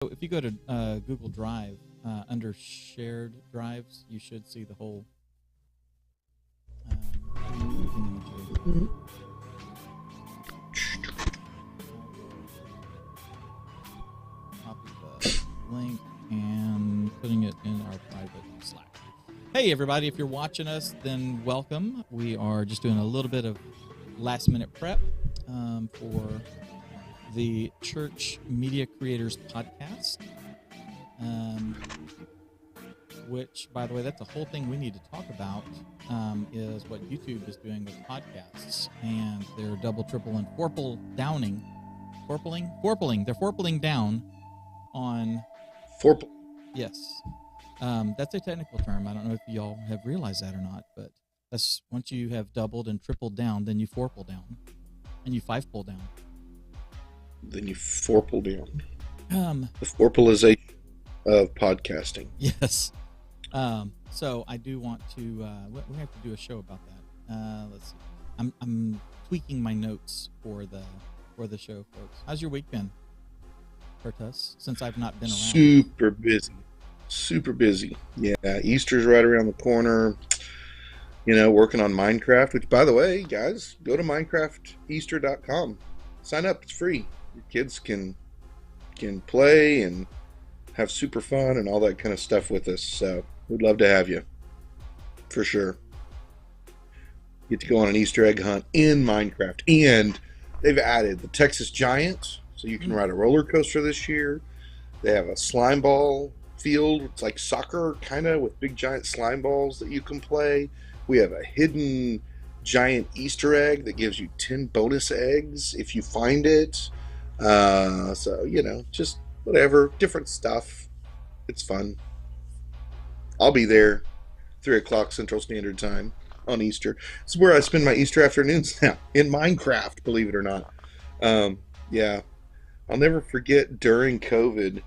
So if you go to Google Drive, under shared drives, you should see the whole. Copy the link and putting it in our private Slack. Hey everybody, if you're watching us, then welcome. We are just doing a little bit of last minute prep for the Church Media Creators Podcast, which, by the way, that's a whole thing we need to talk about, is what YouTube is doing with podcasts, and they're double, triple, and forpling down on... Forple. Yes. That's a technical term. I don't know if y'all have realized that or not, but that's once you have doubled and tripled down, then you forple down, and you five-pull down. Then you forple down. The forpalization of podcasting. Yes. So I do want to. We have to do a show about that. Let's see. I'm tweaking my notes for the show, folks. How's your week been, Curtis? Since I've not been around. Super busy. Yeah, Easter's right around the corner. You know, working on Minecraft. Which, by the way, guys, go to MinecraftEaster.com. Sign up. It's free. Your kids can play and have super fun and all that kind of stuff with us. So we'd love to have you, for sure. Get to go on an Easter egg hunt in Minecraft, and they've added the Texas Giant, so you can ride a roller coaster this year. They have a slime ball field. It's like soccer, kind of, with big giant slime balls that you can play. We have a hidden giant Easter egg that gives you 10 bonus eggs if you find it. So, you know, just whatever, different stuff. It's fun. I'll be there 3 o'clock Central Standard Time on Easter. This is where I spend my Easter afternoons now, in Minecraft, believe it or not. Yeah, I'll never forget during COVID,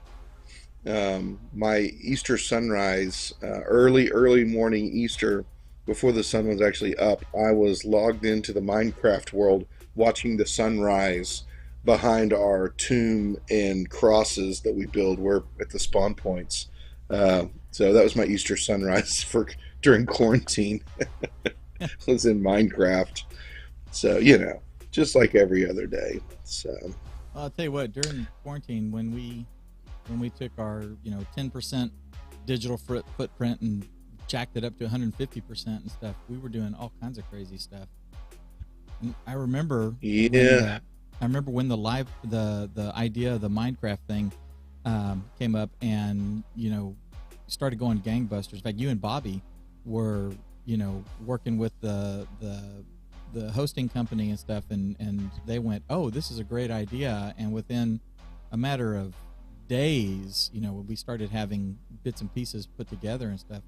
my Easter sunrise, early morning Easter, before the sun was actually up, I was logged into the Minecraft world watching the sunrise behind our tomb and crosses that we build. We're at the spawn points. So that was my Easter sunrise during quarantine. Was in Minecraft. So, you know, just like every other day. So I'll tell you what, during quarantine, when we took our 10% digital footprint and jacked it up to 150% and stuff, we were doing all kinds of crazy stuff. And I remember when the idea of the Minecraft thing came up, and started going gangbusters. In fact, you and Bobby were working with the hosting company and stuff, and they went, oh, this is a great idea. And within a matter of days, we started having bits and pieces put together and stuff.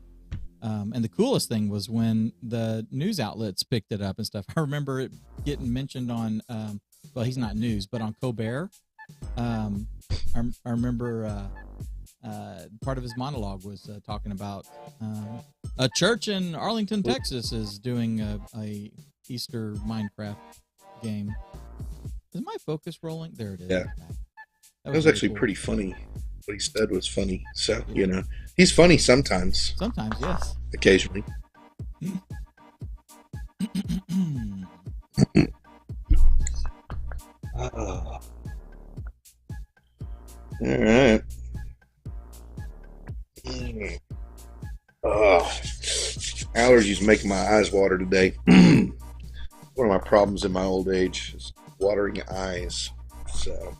And the coolest thing was when the news outlets picked it up and stuff. I remember it getting mentioned on, well, he's not news, but on Colbert. I remember part of his monologue was talking about a church in Arlington, Texas is doing a Easter Minecraft game. Is my focus rolling? There it is. Yeah. That was actually cool. Pretty funny. What he said was funny. So, he's funny sometimes. Sometimes, yes. Occasionally. All right. Allergies making my eyes water today. One of my problems in my old age is watering eyes. So.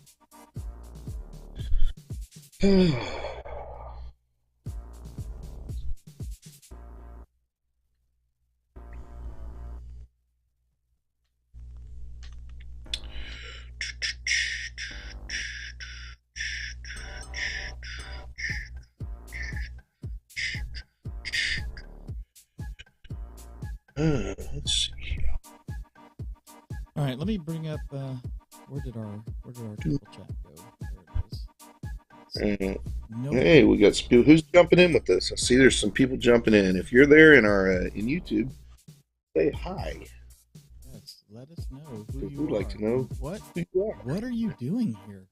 Let's see. All right, let me bring up. Where did our triple chat go? There it is. Hey, we got who's jumping in with us? I see there's some people jumping in. If you're there in our in YouTube, say hi. Yes, let us know who you We'd are. like to know what who you are. What are you doing here?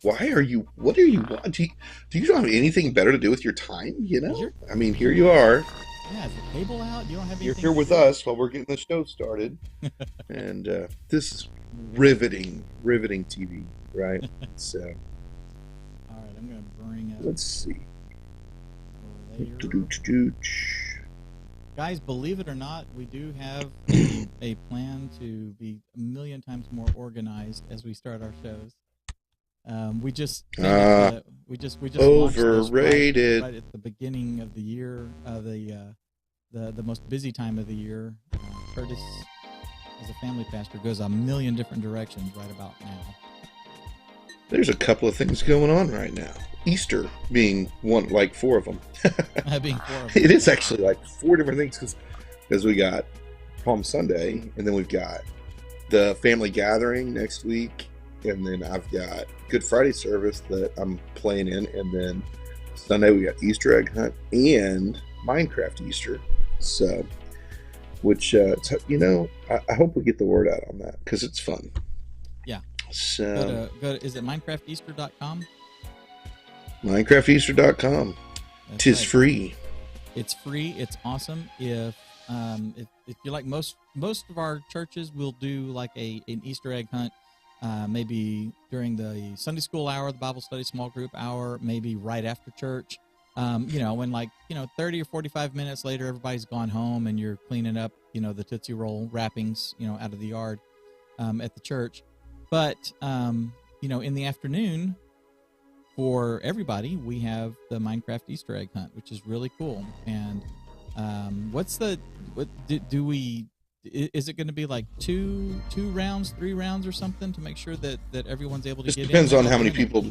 Why are you? What are you? Do you don't have anything better to do with your time? You Is know. your I mean, here you are. yeah, is the cable out? You don't have You're anything here to with do? us while we're getting the show started, and this is riveting TV, right? So All right, I'm gonna bring up let's see. layer. Guys, believe it or not, we do have a plan to be a million times more organized as we start our shows. We just we just launched this Overrated. right at the beginning of the year, the most busy time of the year. Curtis, as a family pastor, goes a million different directions right about now. There's a couple of things going on right now. Easter being one, like four of them. Being four of them. It is actually like four different things because we got Palm Sunday, and then we've got the family gathering next week, and then I've got Good Friday service that I'm playing in, and then Sunday we got Easter egg hunt and Minecraft Easter. So, which you know, I hope we get the word out on that because it's fun. Yeah. So go to is it MinecraftEaster.com? MinecraftEaster.com. Tis right. free. It's free. It's awesome. If you like, most of our churches will do like an Easter egg hunt, maybe during the Sunday school hour, the Bible study small group hour, maybe right after church. When 30 or 45 minutes later, everybody's gone home and you're cleaning up, the Tootsie Roll wrappings, out of the yard at the church. But, in the afternoon, for everybody, we have the Minecraft Easter egg hunt, which is really cool. And is it going to be like two rounds, 3 rounds or something to make sure that everyone's able to get in? Depends on how many people.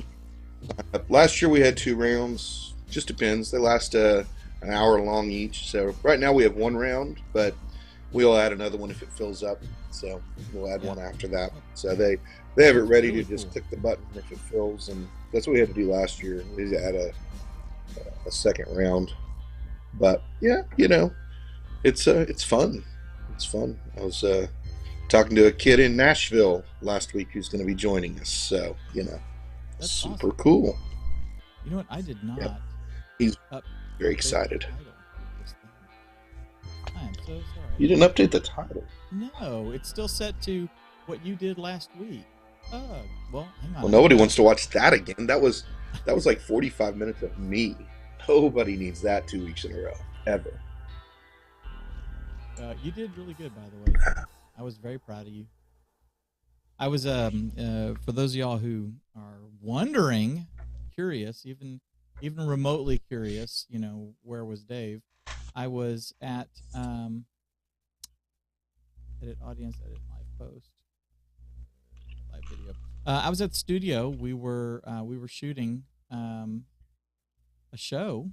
Last year we had 2 rounds. Just depends. They last an hour long each. So right now we have 1 round, but we'll add another one if it fills up. So we'll add one after that. So they have it ready to just click the button if it fills, and that's what we had to do last year. We had to add a second round. But yeah, it's fun. It's fun. I was talking to a kid in Nashville last week who's going to be joining us. So That's super awesome. cool. You know what? I did not. Yep. He's very excited. I am so sorry. You didn't update the title. No, it's still set to what you did last week. Well, hang on. Well, nobody wants to watch that again. That was like 45 minutes of me. Nobody needs that 2 weeks in a row, ever. You did really good, by the way. I was very proud of you. I was, for those of y'all who are wondering, curious, even remotely curious, where was Dave? I was at edit audience, edit live post, live video. I was at the studio. We were shooting a show.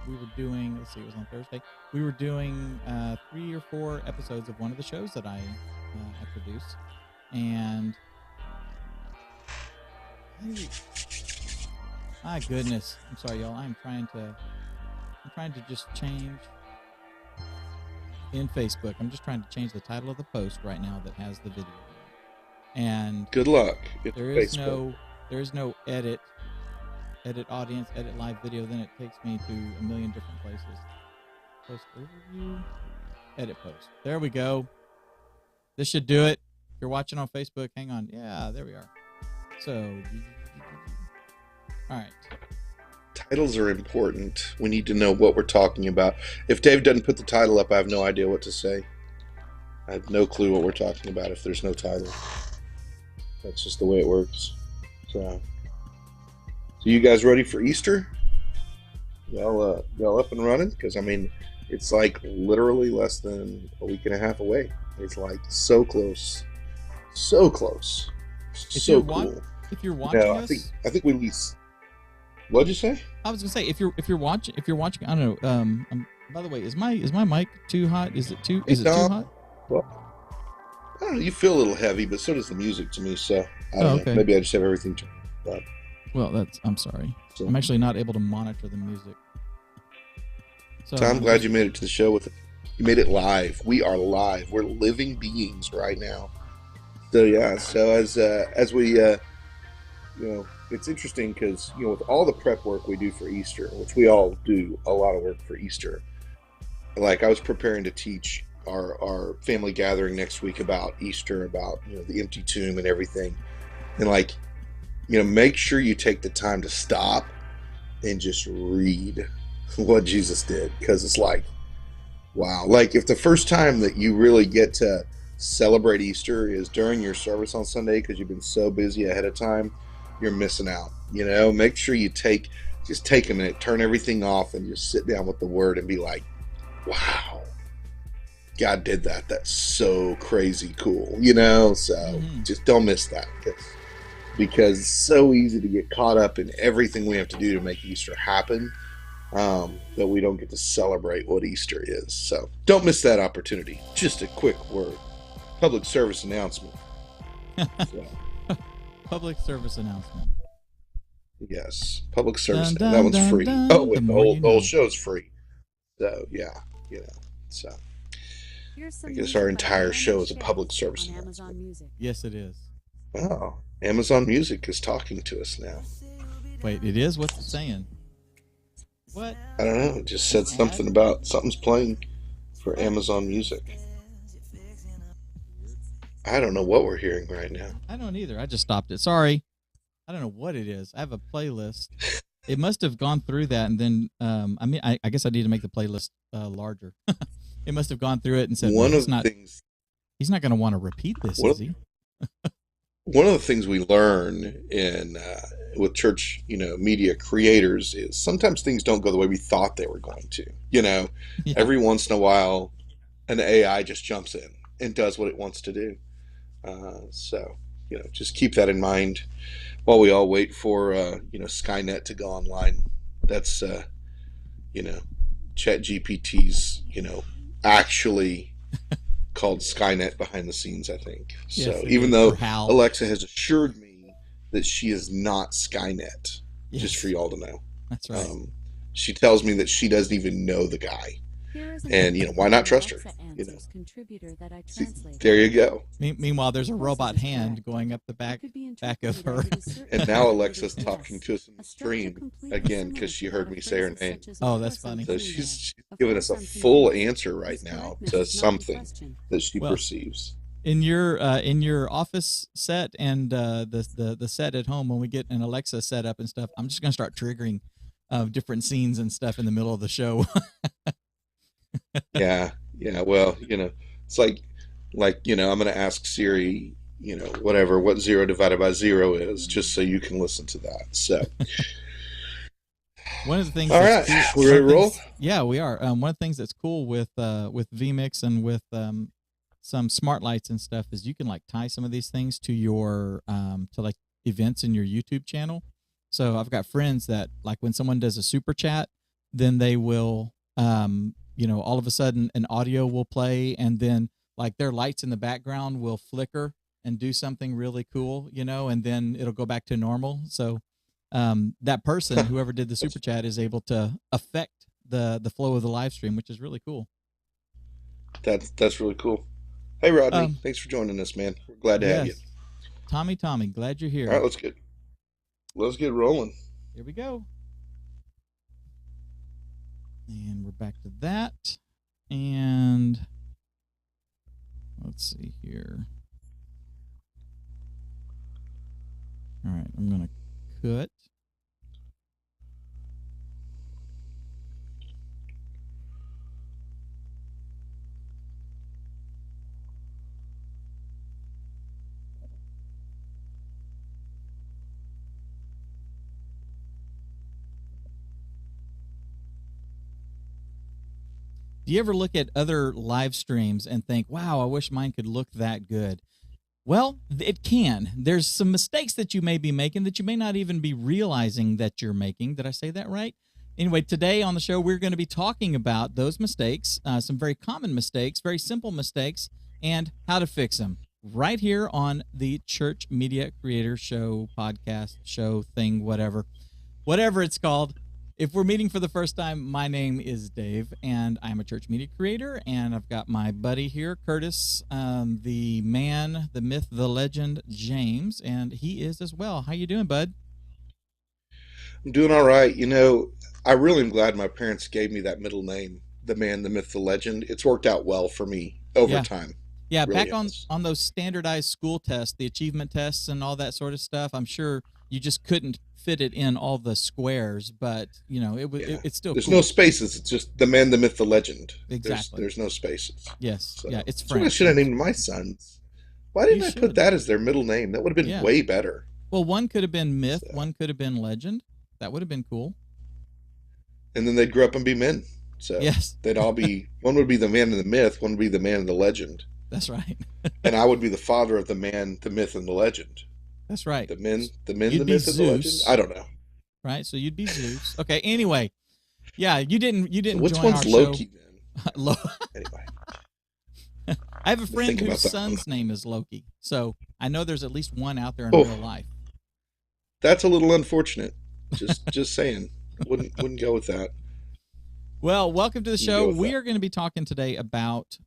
We were doing. Let's see, it was on Thursday. We were doing 3 or 4 episodes of one of the shows that I produced, and my goodness, I'm sorry, y'all. I'm trying to just change in Facebook. I'm just trying to change the title of the post right now that has the video. And good luck. There is no edit audience, edit live video. Then it takes me to a million different places. Post overview, edit post. There we go. This should do it. If you're watching on Facebook, hang on. Yeah, there we are. So, all right. Titles are important. We need to know what we're talking about. If Dave doesn't put the title up, I have no idea what to say. I have no clue what we're talking about if there's no title. That's just the way it works. So you guys ready for Easter? Y'all up and running? Because it's like literally less than a week and a half away. It's like so close, so close, so cool. If you're watching us, I think we least. What'd you say? I was gonna say if you're watching, I don't know. By the way, is my mic too hot? Is it too hot? Well, I don't know. You feel a little heavy, but so does the music to me. So I don't know. Maybe I just have everything turned up. Well, I'm sorry. So, I'm actually not able to monitor the music. So I'm glad you made it to the show with it. You made it live. We are live. We're living beings right now. So yeah. So as we it's interesting because with all the prep work we do for Easter, which we all do a lot of work for Easter. Like I was preparing to teach our family gathering next week about Easter, about the empty tomb and everything, and like make sure you take the time to stop and just read what Jesus did, because it's like, wow. Like if the first time that you really get to celebrate Easter is during your service on Sunday because you've been so busy ahead of time, you're missing out. Make sure you just take a minute, turn everything off, and just sit down with the Word and be like, wow, God did that. That's so crazy cool. So just don't miss that, because it's so easy to get caught up in everything we have to do to make Easter happen, that we don't get to celebrate what Easter is. So don't miss that opportunity. Just a quick word. Public service announcement. So, Public service announcement. yes. Public service. Dun, dun, that one's dun, free. dun, Oh, the wait, the more you know. whole show's free. So, yeah. So I guess our entire show is a public service on announcement. Amazon Music. Yes, it is. Oh, Amazon Music is talking to us now. Wait, it is? What's it saying? What? I don't know. It just said something about something's playing for Amazon Music. I don't know what we're hearing right now. I don't either. I just stopped it. Sorry. I don't know what it is. I have a playlist. It must have gone through that, and then I guess I need to make the playlist larger. It must have gone through it and said, he's not going to want to repeat this, is he? One of the things we learn with church, media creators is sometimes things don't go the way we thought they were going to. Yeah. Every once in a while, an AI just jumps in and does what it wants to do. So, just keep that in mind while we all wait for, Skynet to go online. That's, ChatGPT's, actually called Skynet behind the scenes, I think. Yes, So even though HAL. Alexa has assured me that she is not Skynet, Yes. just for y'all to know. That's right. She tells me that she doesn't even know the guy. And, why not trust her? See, there you go. Meanwhile, there's a robot hand going up the back of her. And now Alexa's talking to us in the stream again because she heard me say her name. Oh, that's funny. So she's giving us a full answer right now to something that she perceives. In your office set and the set at home, when we get an Alexa set up and stuff, I'm just gonna start triggering different scenes and stuff in the middle of the show. Yeah. Well, it's like I'm going to ask Siri, what 0 divided by 0 is, just so you can listen to that. So, one of the things. All right, we ready to roll? Yeah, we are. One of the things that's cool with vMix and with some smart lights and stuff is you can like tie some of these things to your to like events in your YouTube channel. So I've got friends that like when someone does a super chat, then they will all of a sudden an audio will play, and then like their lights in the background will flicker and do something really cool, and then it'll go back to normal. So that person, whoever did the super chat, is able to affect the flow of the live stream, which is really cool. That's really cool. Hey, Rodney, thanks for joining us, man. We're glad to have you. Tommy, glad you're here. All right, let's get rolling. Here we go. And we're back to that. And let's see here. All right, I'm going to cut. Do you ever look at other live streams and think, wow, I wish mine could look that good? Well, it can. There's some mistakes that you may be making that you may not even be realizing that you're making. Did I say that right? Anyway, today on the show, we're going to be talking about those mistakes, some very common mistakes, very simple mistakes, and how to fix them right here on the Church Media Creator Show, podcast, show, thing, whatever it's called. If we're meeting for the first time, my name is Dave, and I'm a church media creator, and I've got my buddy here, Curtis, the man, the myth, the legend, James, and he is as well. How you doing, bud? I'm doing all right. I really am glad my parents gave me that middle name, the man, the myth, the legend. It's worked out well for me over Yeah. time. Yeah, Really back has. on those standardized school tests, the achievement tests and all that sort of stuff, I'm sure you just couldn't fit it in all the squares, but Yeah. it's still There's no cool. spaces. It's just the man, the myth, the legend. There's Exactly. there's no spaces. Yes. So Yeah, it's that's what I French. should have It's named my sons. Why You didn't I put should. that as their middle name? That would have been Yeah. way better. Well, one could have been myth, So, one could have been legend. That would have been cool. and then they'd grow up and be men. So Yes. they'd all be one would be the man and the myth, one would be the man and the legend. That's right. And I would be the father of the man, the myth, and the legend. That's right. The men, You'd the be myth, and the legend. Zeus, I don't know. right? So you'd be Zeus. Okay, anyway. Yeah, you So didn't which join one's our show. Loki then? Anyway, I have a friend think whose about that one. son's name is Loki. So I know there's at least one out there in real Oh, life. that's a little unfortunate. Just saying. Wouldn't go with that. Well, welcome to the Wouldn't show. go with We that. are going to be talking today about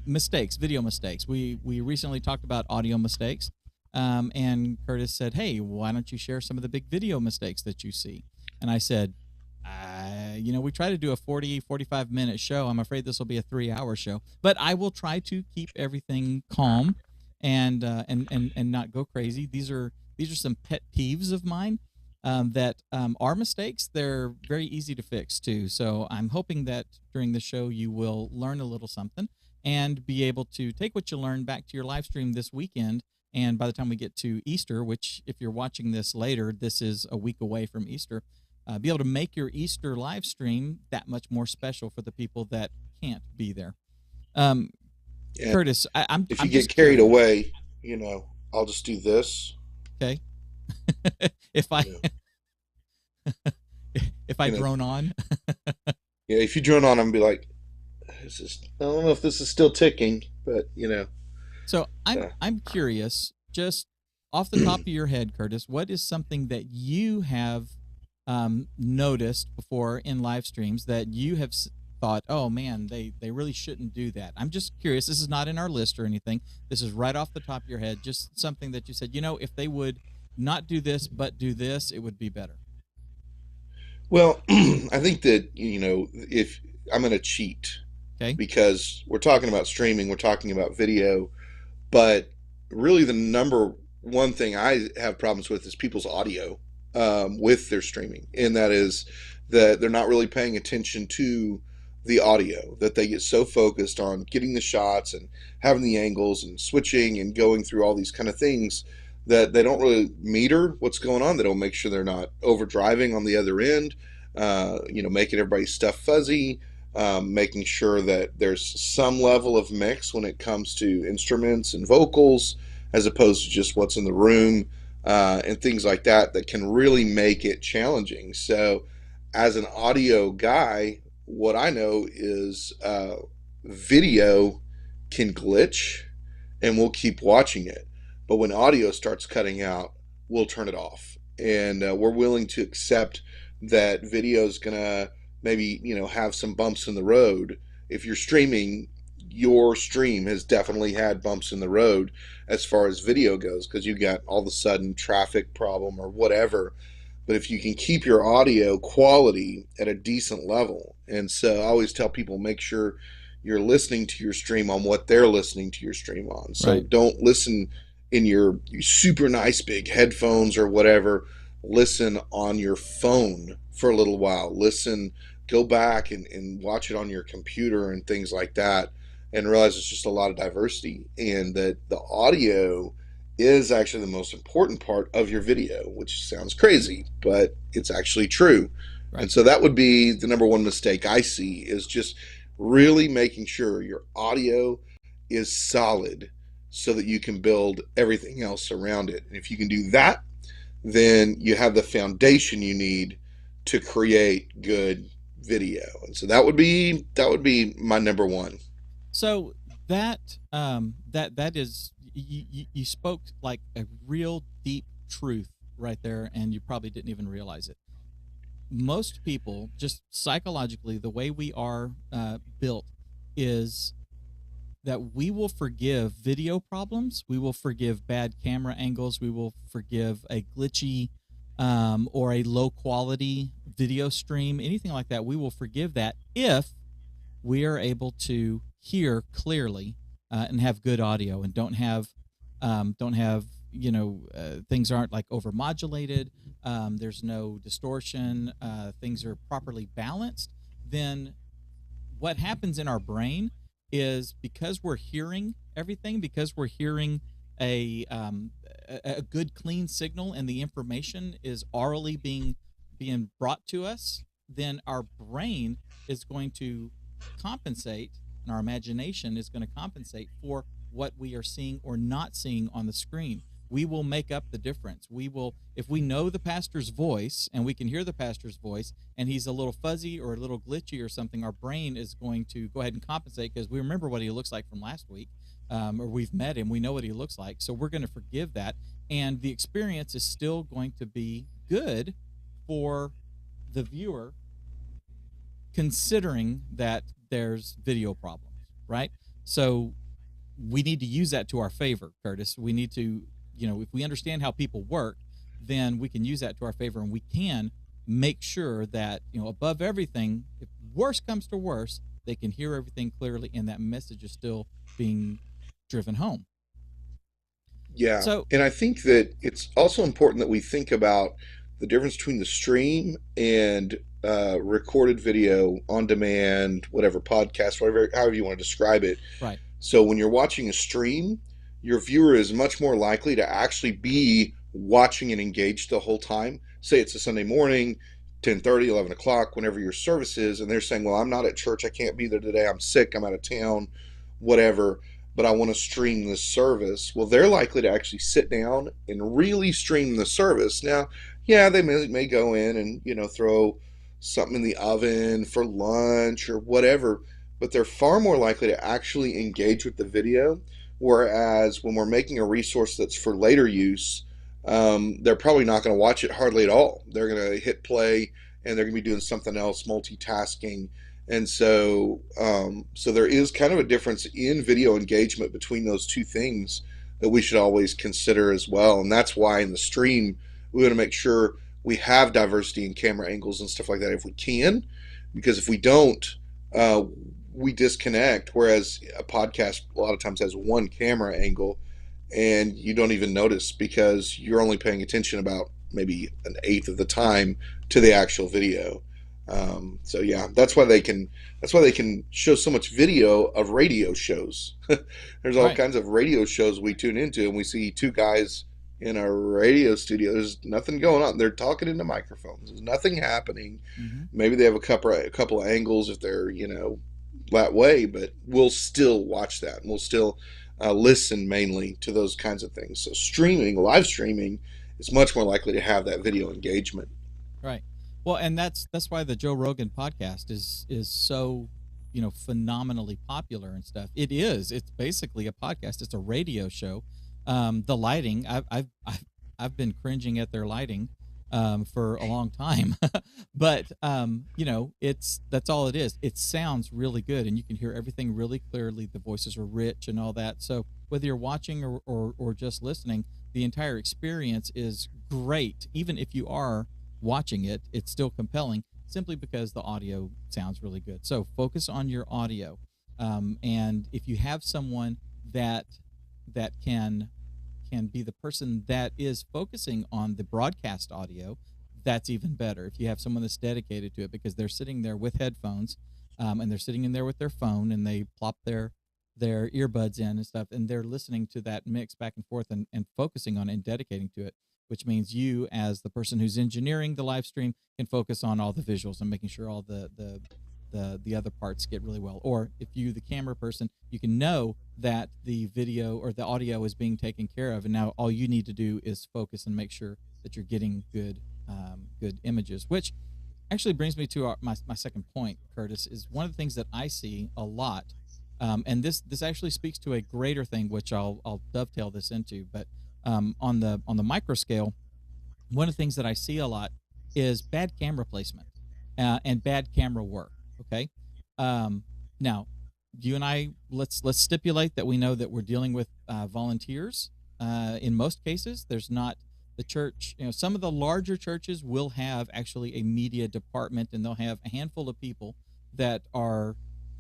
mistakes, video mistakes. We recently talked about audio mistakes, and Curtis said, "Hey, why don't you share some of the big video mistakes that you see?" And I said, we try to do a 45 minute show. I'm afraid this will be a 3 hour show, but I will try to keep everything calm and not go crazy. These are some pet peeves of mine that are mistakes. They're very easy to fix too. So I'm hoping that during the show you will learn a little something and be able to take what you learned back to your live stream this weekend. And by the time we get to Easter, which if you're watching this later, this is a week away from Easter, be able to make your Easter live stream that much more special for the people that can't be there. Um, Yeah. Curtis, If I'm you get just carried curious. away, I'll just do this. Okay, if I You know, if I you know, drone on. yeah. If you drone on them, be like, I don't know if this is still ticking, but So I'm uh, I'm curious, just off the top of your head, Curtis, what is something that you have noticed before in live streams that you have thought, oh man, they really shouldn't do that? I'm just curious. This is not in our list or anything. This is right off the top of your head, just something that you said, if they would not do this but do this, it would be better. well, I think that if I'm going to cheat Okay. because we're talking about streaming, we're talking about video, but really the number one thing I have problems with is people's audio with their streaming, and that is that they're not really paying attention to the audio, that they get so focused on getting the shots and having the angles and switching and going through all these kind of things that they don't really meter what's going on. They don't make sure they're not overdriving on the other end, making everybody's stuff fuzzy, making sure that there's some level of mix when it comes to instruments and vocals, as opposed to just what's in the room, and things like that that can really make it challenging. So, as an audio guy, what I know is video can glitch and we'll keep watching it. But when audio starts cutting out, we'll turn it off. And we're willing to accept that video is going to maybe, have some bumps in the road. If you're streaming, your stream has definitely had bumps in the road as far as video goes because you got all of a sudden traffic problem or whatever. But if you can keep your audio quality at a decent level, and so I always tell people make sure you're listening to your stream on what they're listening to your stream on. So Right. don't listen in your super nice big headphones or whatever. Listen on your phone for a little while. Listen, go back and watch it on your computer and things like that, and realize it's just a lot of diversity and that the audio is actually the most important part of your video, which sounds crazy, but it's actually true. Right. And so that would be the number one mistake I see is just really making sure your audio is solid so that you can build everything else around it. And if you can do that, then you have the foundation you need to create good video. And so that would be my number one. So that is you spoke like a real deep truth right there, and you probably didn't even realize it. most people, just psychologically, the way we are built is that we will forgive video problems, we will forgive bad camera angles, we will forgive a glitchy or a low quality video stream, anything like that. We will forgive that if we are able to hear clearly and have good audio, and don't have things aren't like overmodulated. There's no distortion. Things are properly balanced. Then what happens in our brain is, because we're hearing everything, because we're hearing a good clean signal, and the information is orally being brought to us, then our brain is going to compensate, and our imagination is going to compensate for what we are seeing or not seeing on the screen. We will make up the difference. We will, if we know the pastor's voice and we can hear the pastor's voice and he's a little fuzzy or a little glitchy or something, our brain is going to go ahead and compensate, because we remember what he looks like from last week, or we've met him, we know what he looks like. So we're going to forgive that. And the experience is still going to be good for the viewer, considering that there's video problems, right? So we need to use that to our favor, Curtis. We need to, if we understand how people work, then we can use that to our favor, and we can make sure that, above everything, if worse comes to worse, they can hear everything clearly and that message is still being driven home. Yeah. So, And I think that it's also important that we think about the difference between the stream and recorded video on demand, whatever, podcast, whatever, however you want to describe it. right, So when you're watching a stream, your viewer is much more likely to actually be watching and engaged the whole time. Say it's a Sunday morning, 10:30, 11 o'clock, whenever your service is, and they're saying, well, I'm not at church, I can't be there today, I'm sick, I'm out of town, whatever, but I want to stream this service. Well, they're likely to actually sit down and really stream the service. Now, yeah, they may go in and, throw something in the oven for lunch or whatever, but they're far more likely to actually engage with the video. Whereas when we're making a resource that's for later use, they're probably not going to watch it hardly at all. They're going to hit play and they're going to be doing something else, multitasking. And so there is kind of a difference in video engagement between those two things that we should always consider as well. And that's why in the stream, we want to make sure we have diversity in camera angles and stuff like that if we can, because if we don't, we disconnect. Whereas a podcast a lot of times has one camera angle and you don't even notice because you're only paying attention about maybe an eighth of the time to the actual video. So yeah, that's why they can show so much video of radio shows. There's all right. kinds of radio shows we tune into and we see two guys in a radio studio. There's nothing going on. They're talking into microphones. There's nothing happening. Mm-hmm. Maybe they have a couple of angles if they're, that way, but we'll still watch that and we'll still listen mainly to those kinds of things. So live streaming is much more likely to have that video engagement. Right. Well, and that's why the Joe Rogan podcast is so, phenomenally popular and stuff. It's basically a podcast. It's a radio show. The lighting, I've been cringing at their lighting for a long time, but that's all it is. It sounds really good, and you can hear everything really clearly. The voices are rich and all that. So whether you're watching or just listening, the entire experience is great. Even if you are watching it, it's still compelling, simply because the audio sounds really good. So focus on your audio, and if you have someone that can be the person that is focusing on the broadcast audio, that's even better. If you have someone that's dedicated to it, because they're sitting there with headphones, and they're sitting in there with their phone, and they plop their earbuds in and stuff, and they're listening to that mix back and forth and focusing on it and dedicating to it, which means you, as the person who's engineering the live stream, can focus on all the visuals and making sure all the other parts get really well. Or if you, the camera person, you can know that the video or the audio is being taken care of, and now all you need to do is focus and make sure that you're getting good images. Which actually brings me to my second point, Curtis, is one of the things that I see a lot, and this actually speaks to a greater thing, which I'll dovetail this into. But on the micro scale, one of the things that I see a lot is bad camera placement and bad camera work. Okay. Um, Now, you and I, let's stipulate that we know that we're dealing with volunteers. In most cases, there's not the church. You know, some of the larger churches will have actually a media department, and they'll have a handful of people that are,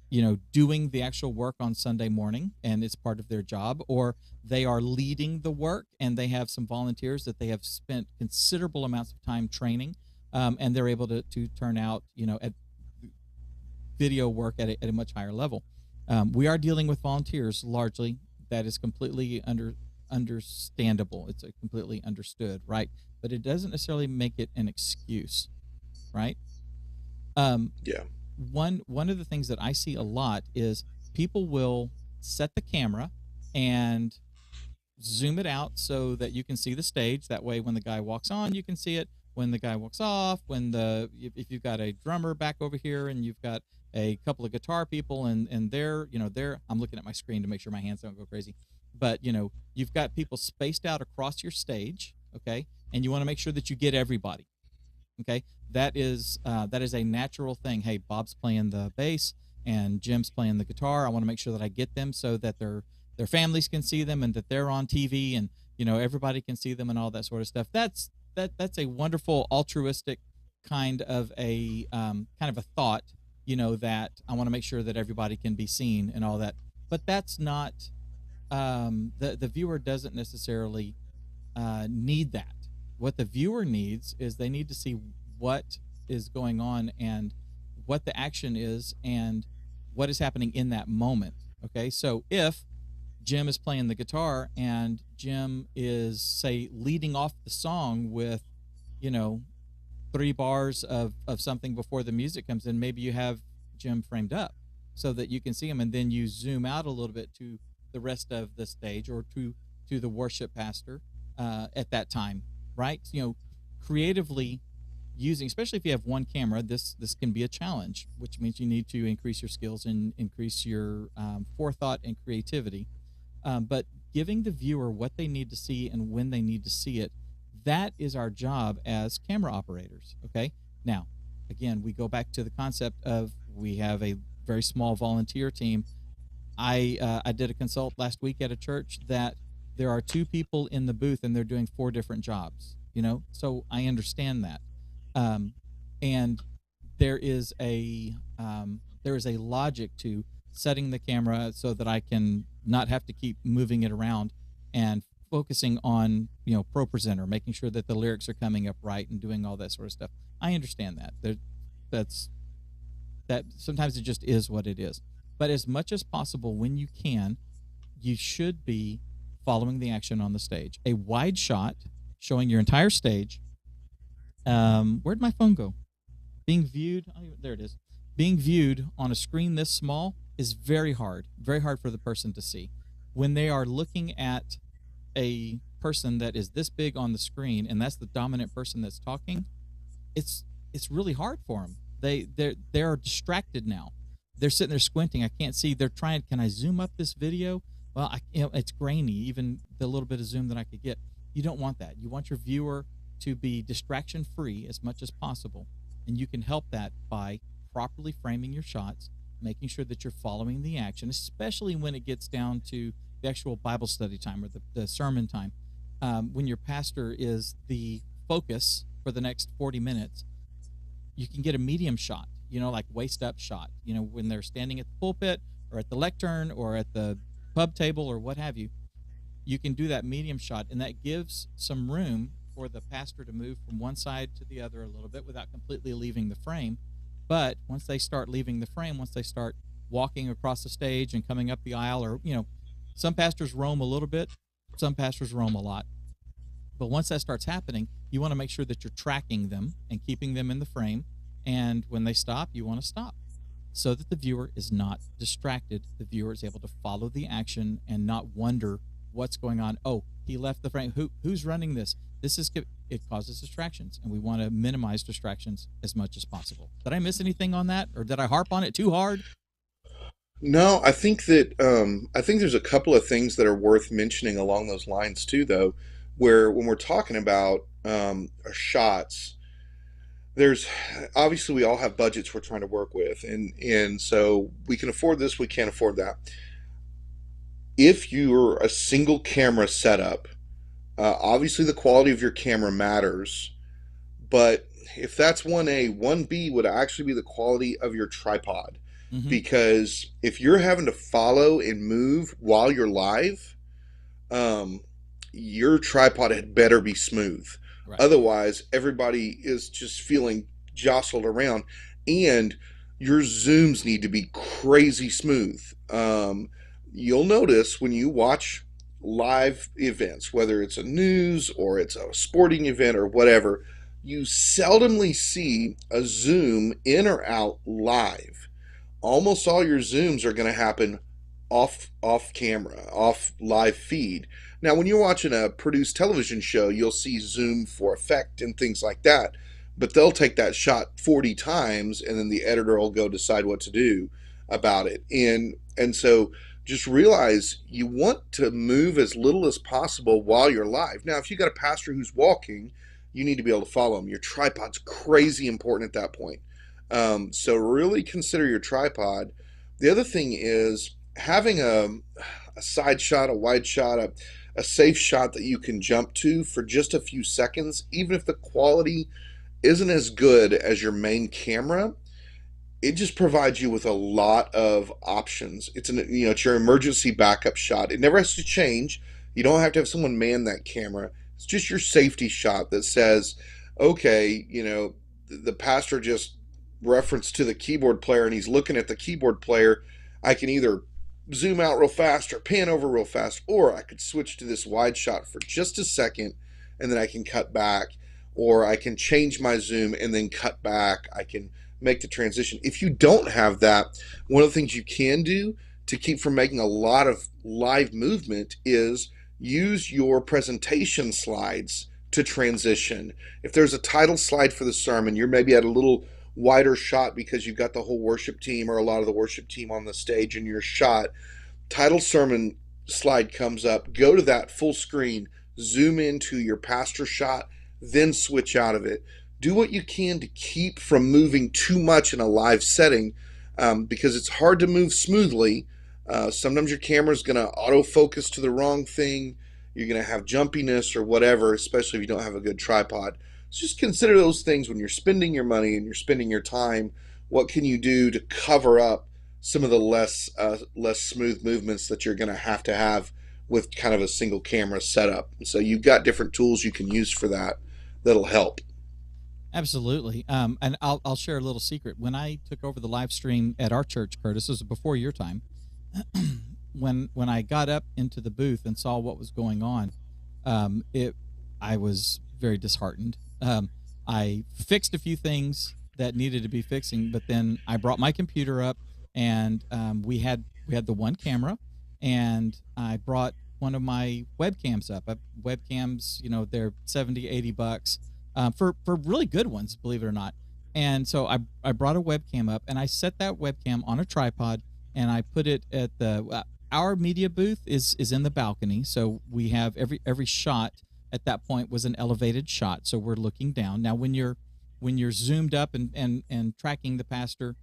you know, doing the actual work on Sunday morning, and it's part of their job, or they are leading the work, and they have some volunteers that they have spent considerable amounts of time training, and they're able to turn out, you know, at video work at a much higher level. We are dealing with volunteers largely. That is completely understandable. It's a completely understood, right? But it doesn't necessarily make it an excuse, right? Um, Yeah. one of the things that I see a lot is people will set the camera and zoom it out so that you can see the stage. That way, when the guy walks on, you can see it. When the guy walks off, when the if you've got a drummer back over here and you've got a couple of guitar people and they're, you know, they're, I'm looking at my screen to make sure my hands don't go crazy, but you know, you've got people spaced out across your stage, okay, and you want to make sure that you get everybody. Okay, that is a natural thing. Hey, Bob's playing the bass and Jim's playing the guitar. I want to make sure that I get them so that their families can see them and that they're on TV and, you know, everybody can see them and all that sort of stuff. That's a wonderful altruistic kind of a thought. You know, that I want to make sure that everybody can be seen and all that. But that's not the viewer doesn't necessarily need that. What the viewer needs is they need to see what is going on and what the action is and what is happening in that moment. Okay, so if Jim is playing the guitar and Jim is, say, leading off the song with, you know, 3 bars of something before the music comes in, maybe you have Jim framed up so that you can see him, and then you zoom out a little bit to the rest of the stage or to the worship pastor at that time, right? You know, creatively using, especially if you have one camera, this can be a challenge, which means you need to increase your skills and increase your forethought and creativity. But giving the viewer what they need to see and when they need to see it, that is our job as camera operators. Okay. Now, again, we go back to the concept of we have a very small volunteer team. I did a consult last week at a church that there are 2 people in the booth and they're doing 4 different jobs. You know, so I understand that, and there is a logic to setting the camera so that I can not have to keep moving it around and focusing on, you know, ProPresenter, making sure that the lyrics are coming up right and doing all that sort of stuff. I understand that. That sometimes it just is what it is. But as much as possible, when you can, you should be following the action on the stage. A wide shot showing your entire stage. Where'd my phone go? Being viewed. Oh, there it is. Being viewed on a screen this small is very hard for the person to see. When they are looking at a person that is this big on the screen and that's the dominant person that's talking, it's really hard for them. They are distracted now. They're sitting there squinting. I can't see. They're trying. Can I zoom up this video? Well, you know, it's grainy. Even the little bit of zoom that I could get. You don't want that. You want your viewer to be distraction free as much as possible, and you can help that by properly framing your shots, making sure that you're following the action, especially when it gets down to the actual Bible study time or the sermon time. When your pastor is the focus for the next 40 minutes, you can get a medium shot, you know, like waist up shot, you know, when they're standing at the pulpit or at the lectern or at the pub table or what have you. You can do that medium shot, and that gives some room for the pastor to move from one side to the other a little bit without completely leaving the frame. But once they start leaving the frame, once they start walking across the stage and coming up the aisle, or, you know, some pastors roam a little bit, some pastors roam a lot. But once that starts happening, you want to make sure that you're tracking them and keeping them in the frame. And when they stop, you want to stop so that the viewer is not distracted. The viewer is able to follow the action and not wonder what's going on. Oh, he left the frame. Who's running this? It causes distractions, and we want to minimize distractions as much as possible. Did I miss anything on that, or did I harp on it too hard? No, I think there's a couple of things that are worth mentioning along those lines too, though, where when we're talking about our shots, there's obviously we all have budgets we're trying to work with, and so we can afford this, we can't afford that. If you're a single camera setup, obviously the quality of your camera matters, but if that's 1A, 1B would actually be the quality of your tripod. Mm-hmm. Because if you're having to follow and move while you're live, um, your tripod had better be smooth. Right. Otherwise, everybody is just feeling jostled around, and your zooms need to be crazy smooth. You'll notice when you watch live events, whether it's a news or it's a sporting event or whatever, you seldomly see a zoom in or out live. Almost all your zooms are going to happen off camera, off live feed. Now, when you're watching a produced television show, you'll see zoom for effect and things like that. But they'll take that shot 40 times, and then the editor will go decide what to do about it. And so just realize you want to move as little as possible while you're live. Now, if you got a pastor who's walking, you need to be able to follow him. Your tripod's crazy important at that point. So really consider your tripod. The other thing is having a side shot, a wide shot, a safe shot that you can jump to for just a few seconds, even if the quality isn't as good as your main camera. It just provides you with a lot of options. It's your emergency backup shot. It never has to change. You don't have to have someone man that camera. It's just your safety shot that says, okay, the pastor just referenced to the keyboard player and he's looking at the keyboard player. I can either zoom out real fast or pan over real fast, or I could switch to this wide shot for just a second and then I can cut back, or I can change my zoom and then cut back. I can make the transition. If you don't have that, one of the things you can do to keep from making a lot of live movement is use your presentation slides to transition. If there's a title slide for the sermon, you're maybe at a little wider shot because you've got the whole worship team or a lot of the worship team on the stage in your shot. Title sermon slide comes up, go to that full screen, zoom into your pastor shot, then switch out of it. Do what you can to keep from moving too much in a live setting, because it's hard to move smoothly. Sometimes your camera's going to autofocus to the wrong thing. You're going to have jumpiness or whatever, especially if you don't have a good tripod. So just consider those things when you're spending your money and you're spending your time. What can you do to cover up some of the less smooth movements that you're going to have with kind of a single camera setup? So you've got different tools you can use for that that'll help. Absolutely. And I'll share a little secret. When I took over the live stream at our church, Curtis, this was before your time. when I got up into the booth and saw what was going on, I was very disheartened. I fixed a few things that needed to be fixing, but then I brought my computer up, and we had the one camera, and I brought one of my webcams up. Webcams, they're $70-$80 for really good ones, believe it or not. And so I brought a webcam up, and I set that webcam on a tripod, and I put it at our media booth is in the balcony, so we have every shot at that point was an elevated shot, so we're looking down. Now when you're zoomed up and tracking the pastor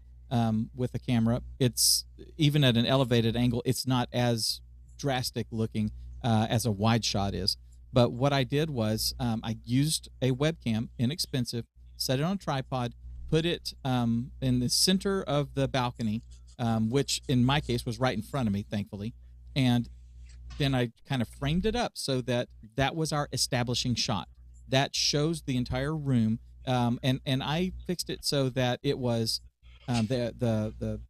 with a camera, it's even at an elevated angle, it's not as drastic looking as a wide shot is. But what I did was I used a webcam, inexpensive, set it on a tripod, put it in the center of the balcony, which in my case was right in front of me, thankfully. And then I kind of framed it up so that was our establishing shot. That shows the entire room. And I fixed it so that it was the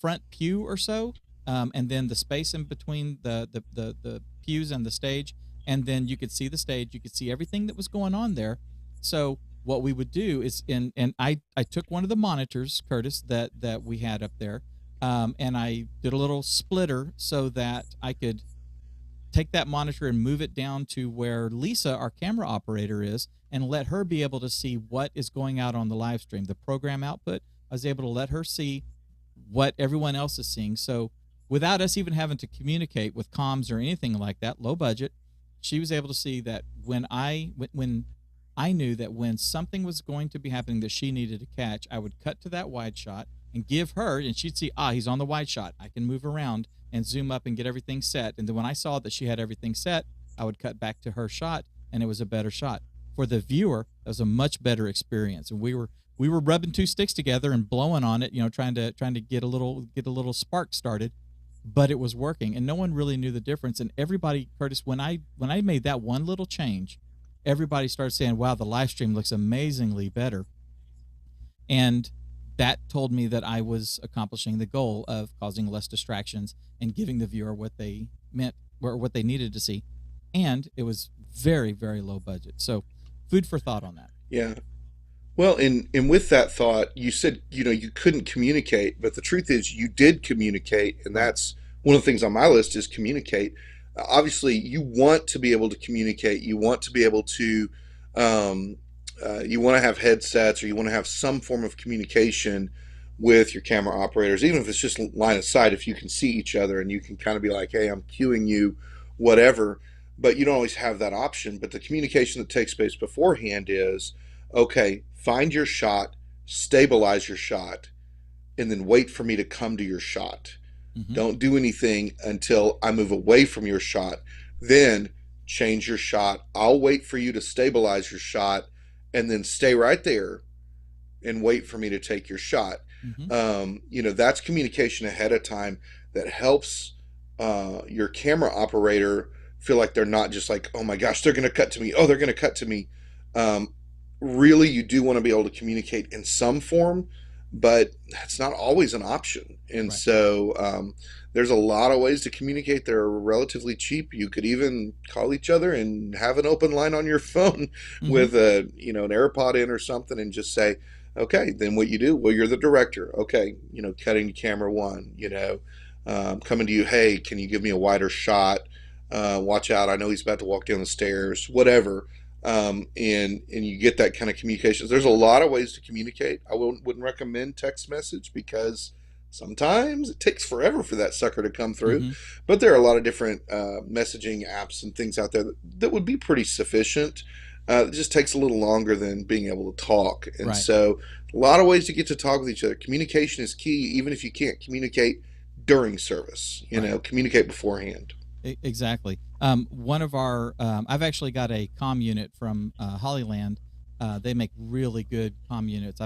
front pew or so, and then the space in between the pews and the stage. And then you could see the stage, you could see everything that was going on there. So what we would do is, and I took one of the monitors, Curtis, that we had up there, and I did a little splitter so that I could take that monitor and move it down to where Lisa, our camera operator, is, and let her be able to see what is going out on the live stream. The program output, I was able to let her see what everyone else is seeing. So without us even having to communicate with comms or anything like that, low budget, she was able to see that when I knew that when something was going to be happening that she needed to catch, I would cut to that wide shot and give her, and she'd see, he's on the wide shot. I can move around and zoom up and get everything set. And then when I saw that she had everything set, I would cut back to her shot, and it was a better shot. For the viewer, it was a much better experience. And we were rubbing two sticks together and blowing on it, trying to get a little spark started, but it was working, and no one really knew the difference. And everybody, Curtis, when I made that one little change, everybody started saying, "Wow, the live stream looks amazingly better." And that told me that I was accomplishing the goal of causing less distractions and giving the viewer what they meant or what they needed to see. And it was very, very low budget. So food for thought on that. Yeah. Well, and with that thought, you said, you couldn't communicate, but the truth is you did communicate, and that's one of the things on my list is communicate. Obviously, you want to be able to communicate. You want to be able to, you want to have headsets, or you want to have some form of communication with your camera operators, even if it's just line of sight, if you can see each other and you can kind of be like, hey, I'm cueing you, whatever. But you don't always have that option. But the communication that takes place beforehand is, okay, find your shot, stabilize your shot, and then wait for me to come to your shot. Mm-hmm. Don't do anything until I move away from your shot. Then change your shot. I'll wait for you to stabilize your shot, and then stay right there and wait for me to take your shot. Mm-hmm. That's communication ahead of time that helps your camera operator feel like they're not just like, oh my gosh, they're going to cut to me. Oh, they're going to cut to me. Really, you do want to be able to communicate in some form, but that's not always an option. And right. So there's a lot of ways to communicate. They're relatively cheap. You could even call each other and have an open line on your phone mm-hmm. with an AirPod in or something, and just say, okay, then what you do? Well, you're the director. Okay, cutting to camera one. Coming to you. Hey, can you give me a wider shot? Watch out! I know he's about to walk down the stairs. Whatever. And you get that kind of communication. There's a lot of ways to communicate. I wouldn't recommend text message because sometimes it takes forever for that sucker to come through. Mm-hmm. But there are a lot of different messaging apps and things out there that would be pretty sufficient. It just takes a little longer than being able to talk. And right. So a lot of ways to get to talk with each other. Communication is key, even if you can't communicate during service. Communicate beforehand. Exactly. One of our, I've actually got a comm unit from Hollyland. They make really good comm units.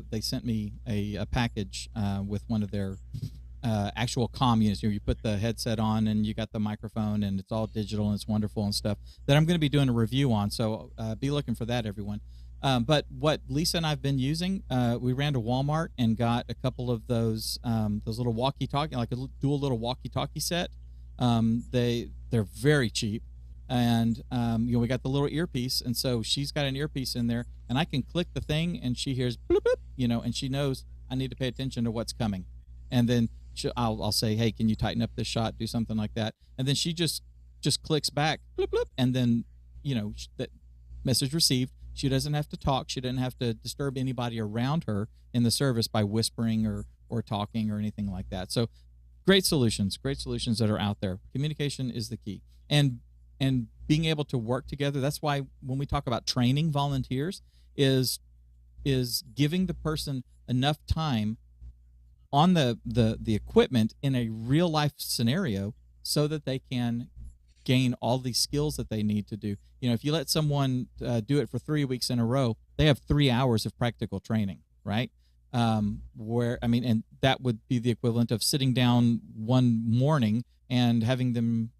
They sent me a package with one of their actual comm units. You put the headset on and you got the microphone, and it's all digital and it's wonderful and stuff that I'm going to be doing a review on. So be looking for that, everyone. But what Lisa and I've been using, we ran to Walmart and got a couple of those little walkie-talkie, like a dual little walkie-talkie set. They're very cheap, and we got the little earpiece, and so she's got an earpiece in there, and I can click the thing, and she hears bloop, bloop, and she knows I need to pay attention to what's coming, and then I'll say, hey, can you tighten up this shot, do something like that, and then she just clicks back, bloop, bloop, and then that message received. She doesn't have to talk. She doesn't have to disturb anybody around her in the service by whispering or talking or anything like that. So. Great solutions that are out there. Communication is the key, and being able to work together. That's why when we talk about training volunteers, is giving the person enough time on the equipment in a real life scenario so that they can gain all these skills that they need to do. If you let someone do it for 3 weeks in a row, they have 3 hours of practical training, right? And that would be the equivalent of sitting down one morning and having them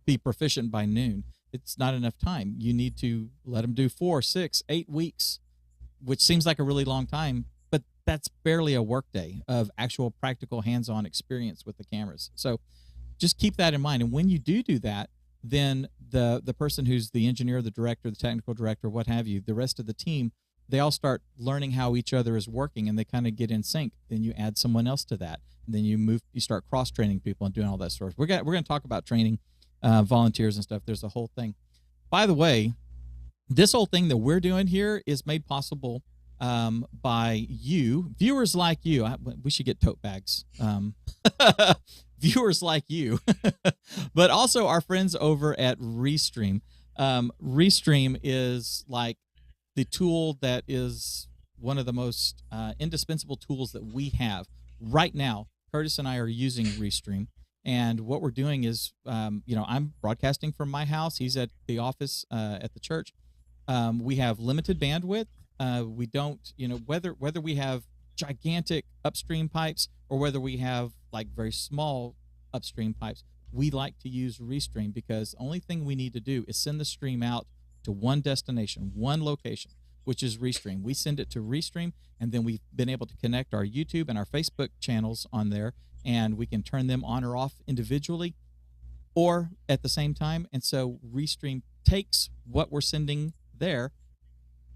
be proficient by noon. It's not enough time. You need to let them do 4, 6, 8 weeks, which seems like a really long time, but that's barely a workday of actual practical hands-on experience with the cameras. So just keep that in mind. And when you do that, then the person who's the engineer, the director, the technical director, what have you, the rest of the team, they all start learning how each other is working, and they kind of get in sync. Then you add someone else to that, and then you start cross-training people and doing all that sort. We're going to talk about training volunteers and stuff. There's a whole thing. By the way, this whole thing that we're doing here is made possible by you, viewers like you. We should get tote bags. Viewers like you, but also our friends over at Restream. Restream is like the tool that is one of the most indispensable tools that we have right now. Curtis and I are using Restream, and what we're doing is, I'm broadcasting from my house. He's at the office at the church. We have limited bandwidth. We don't, whether we have gigantic upstream pipes or whether we have like very small upstream pipes, we like to use Restream because the only thing we need to do is send the stream out to one destination, one location, which is Restream. We send it to Restream, and then we've been able to connect our YouTube and our Facebook channels on there, and we can turn them on or off individually or at the same time. And so Restream takes what we're sending there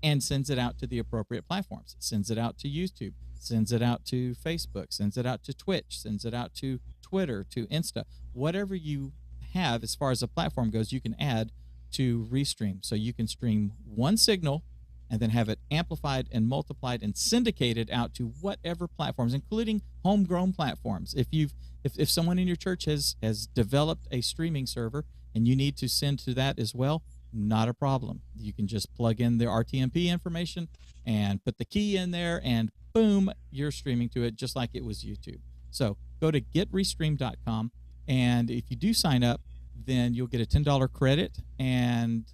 and sends it out to the appropriate platforms. It sends it out to YouTube, sends it out to Facebook, sends it out to Twitch, sends it out to Twitter, to Insta. Whatever you have as far as a platform goes, you can add to Restream. So you can stream one signal and then have it amplified and multiplied and syndicated out to whatever platforms, including homegrown platforms. If someone in your church has developed a streaming server and you need to send to that as well, not a problem. You can just plug in the RTMP information and put the key in there, and boom, you're streaming to it just like it was YouTube. So go to getrestream.com, and if you do sign up, then you'll get a $10 credit, and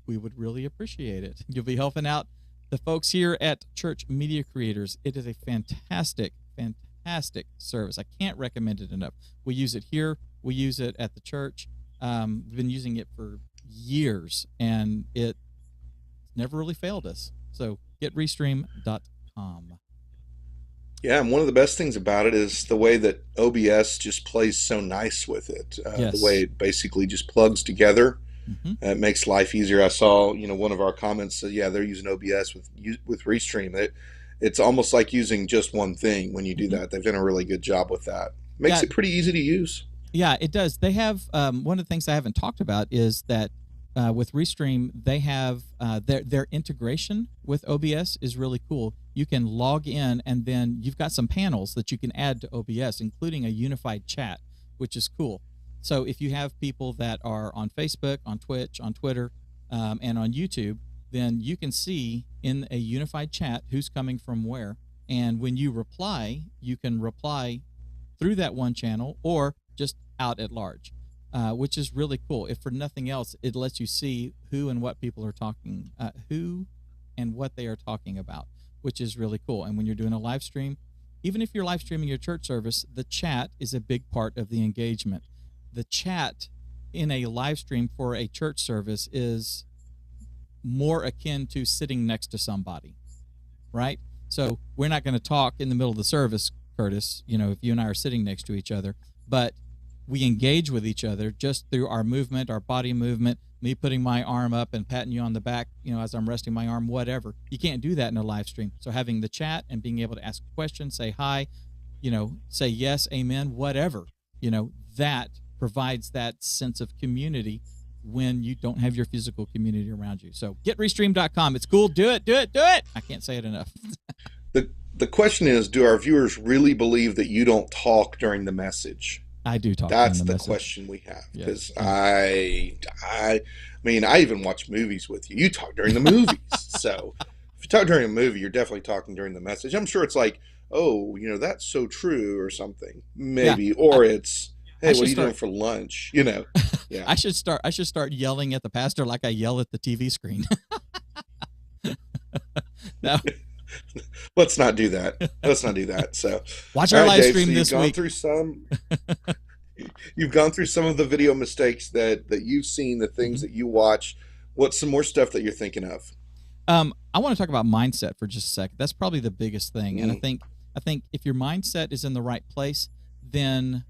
we would really appreciate it. You'll be helping out the folks here at Church Media Creators. It is a fantastic, fantastic service. I can't recommend it enough. We use it here. We use it at the church. We've been using it for years, and it never really failed us. So getrestream.com. Yeah, and one of the best things about it is the way that OBS just plays so nice with it. Yes. The way it basically just plugs together. It makes life easier. I saw, one of our comments said, yeah, they're using OBS with Restream. It's almost like using just one thing when you do that. They've done a really good job with that. Makes it pretty easy to use. Yeah, it does. They have one of the things I haven't talked about is that with Restream, they have their integration with OBS is really cool. You can log in, and then you've got some panels that you can add to OBS, including a unified chat, which is cool. So if you have people that are on Facebook, on Twitch, on Twitter, and on YouTube, then you can see in a unified chat who's coming from where. And when you reply, you can reply through that one channel or just out at large, which is really cool. If for nothing else, it lets you see who and what people are talking, who and what they are talking about, which is really cool. And when you're doing a live stream, even if you're live streaming your church service, the chat is a big part of the engagement. The chat in a live stream for a church service is more akin to sitting next to somebody, right? So we're not going to talk in the middle of the service, Curtis, if you and I are sitting next to each other, but we engage with each other just through our movement, our body movement, me putting my arm up and patting you on the back, as I'm resting my arm, whatever. You can't do that in a live stream. So having the chat and being able to ask questions, say hi, say yes, amen, whatever, that provides that sense of community when you don't have your physical community around you. So getrestream.com. It's cool. Do it. I can't say it enough. The question is, do our viewers really believe that you don't talk during the message? I do talk. That's the question we have. Because I even watch movies with you. You talk during the movies. So if you talk during a movie, you're definitely talking during the message. I'm sure it's like, oh, that's so true or something. Maybe. Or it's, hey, what are you doing for lunch? Yeah. I should start yelling at the pastor like I yell at the TV screen. No. Let's not do that. So watch our live stream this week. You've gone through some of the video mistakes that you've seen, the things that you watch. What's some more stuff that you're thinking of? I want to talk about mindset for just a second. That's probably the biggest thing. And I think if your mindset is in the right place, then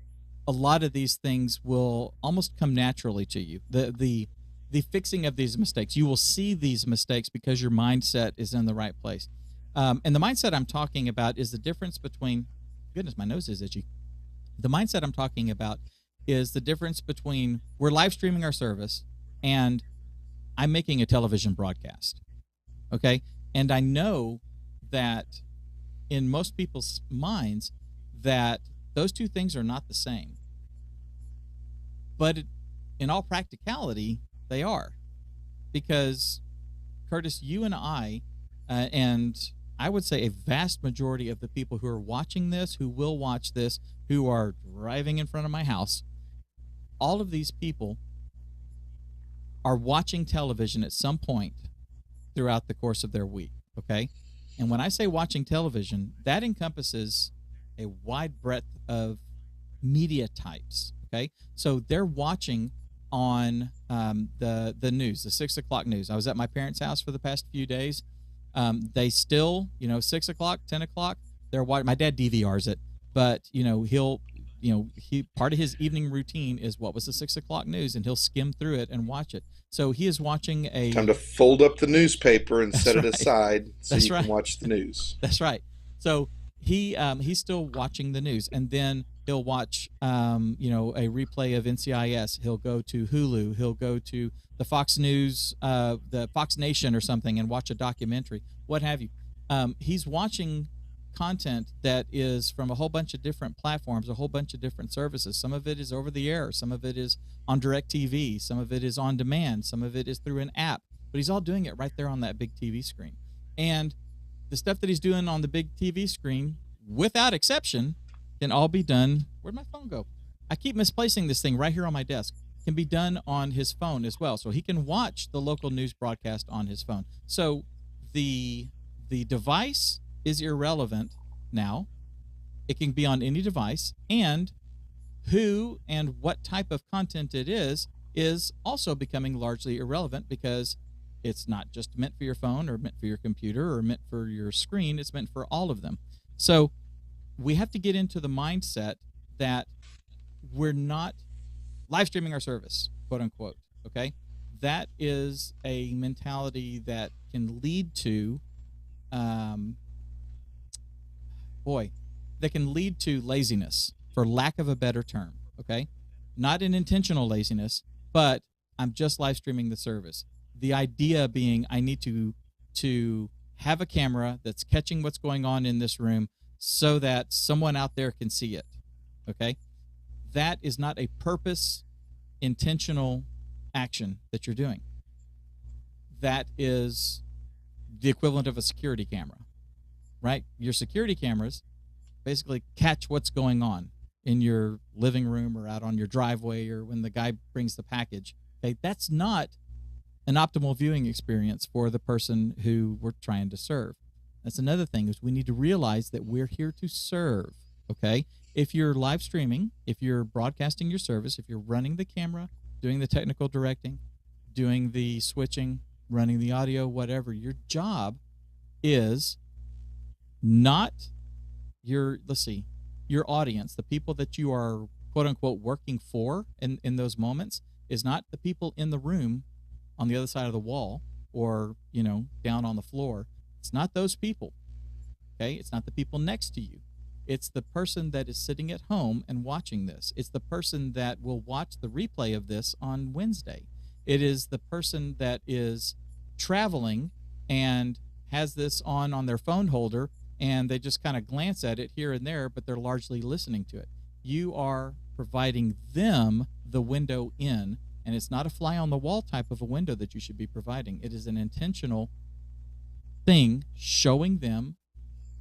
a lot of these things will almost come naturally to you. The fixing of these mistakes, you will see these mistakes because your mindset is in the right place. And the mindset I'm talking about is the difference between, goodness, my nose is itchy. The mindset I'm talking about is the difference between we're live streaming our service and I'm making a television broadcast. Okay? And I know that in most people's minds that those two things are not the same. But in all practicality, they are. Because Curtis, you and and I would say a vast majority of the people who are watching this, who will watch this, who are driving in front of my house, all of these people are watching television at some point throughout the course of their week, okay? And when I say watching television, that encompasses a wide breadth of media types, okay? So they're watching on the news, the 6 o'clock news. I was at my parents' house for the past few days. They still, 6 o'clock, 10 o'clock, they're watching. My dad DVRs it, but, he part of his evening routine is what was the 6 o'clock news, and he'll skim through it and watch it. So he is watching a... Time to fold up the newspaper and set it aside so you can watch the news. That's right. So he's still watching the news, and then he'll watch, a replay of NCIS. He'll go to Hulu. He'll go to the Fox News, the Fox Nation or something, and watch a documentary, what have you. He's watching content that is from a whole bunch of different platforms, a whole bunch of different services. Some of it is over the air. Some of it is on DirecTV. Some of it is on demand. Some of it is through an app. But he's all doing it right there on that big TV screen. And the stuff that he's doing on the big TV screen, without exception, can all be done. Where'd my phone go? I keep misplacing this thing right here on my desk. Can be done on his phone as well. So he can watch the local news broadcast on his phone. So the device is irrelevant now. It can be on any device, and who and what type of content it is also becoming largely irrelevant, because it's not just meant for your phone or meant for your computer or meant for your screen. It's meant for all of them. So we have to get into the mindset that we're not live streaming our service, quote unquote. Okay. That is a mentality that can lead to, that can lead to laziness, for lack of a better term. Okay. Not an intentional laziness, but I'm just live streaming the service. The idea being I need to have a camera that's catching what's going on in this room so that someone out there can see it. Okay. That is not a purpose, intentional action that you're doing. That is the equivalent of a security camera, right? Your security cameras basically catch what's going on in your living room or out on your driveway or when the guy brings the package. Okay, that's not an optimal viewing experience for the person who we're trying to serve. That's another thing, is we need to realize that we're here to serve, okay? If you're live streaming, if you're broadcasting your service, if you're running the camera, doing the technical directing, doing the switching, running the audio, whatever, your job is not your audience, the people that you are quote unquote working for in those moments, is not the people in the room on the other side of the wall or, down on the floor. It's not those people. Okay. It's not the people next to you. It's the person that is sitting at home and watching this. It's the person that will watch the replay of this on Wednesday. It is the person that is traveling and has this on their phone holder, and they just kind of glance at it here and there, but they're largely listening to it. You are providing them the window in, and it's not a fly on the wall type of a window that you should be providing. It is an intentional thing, showing them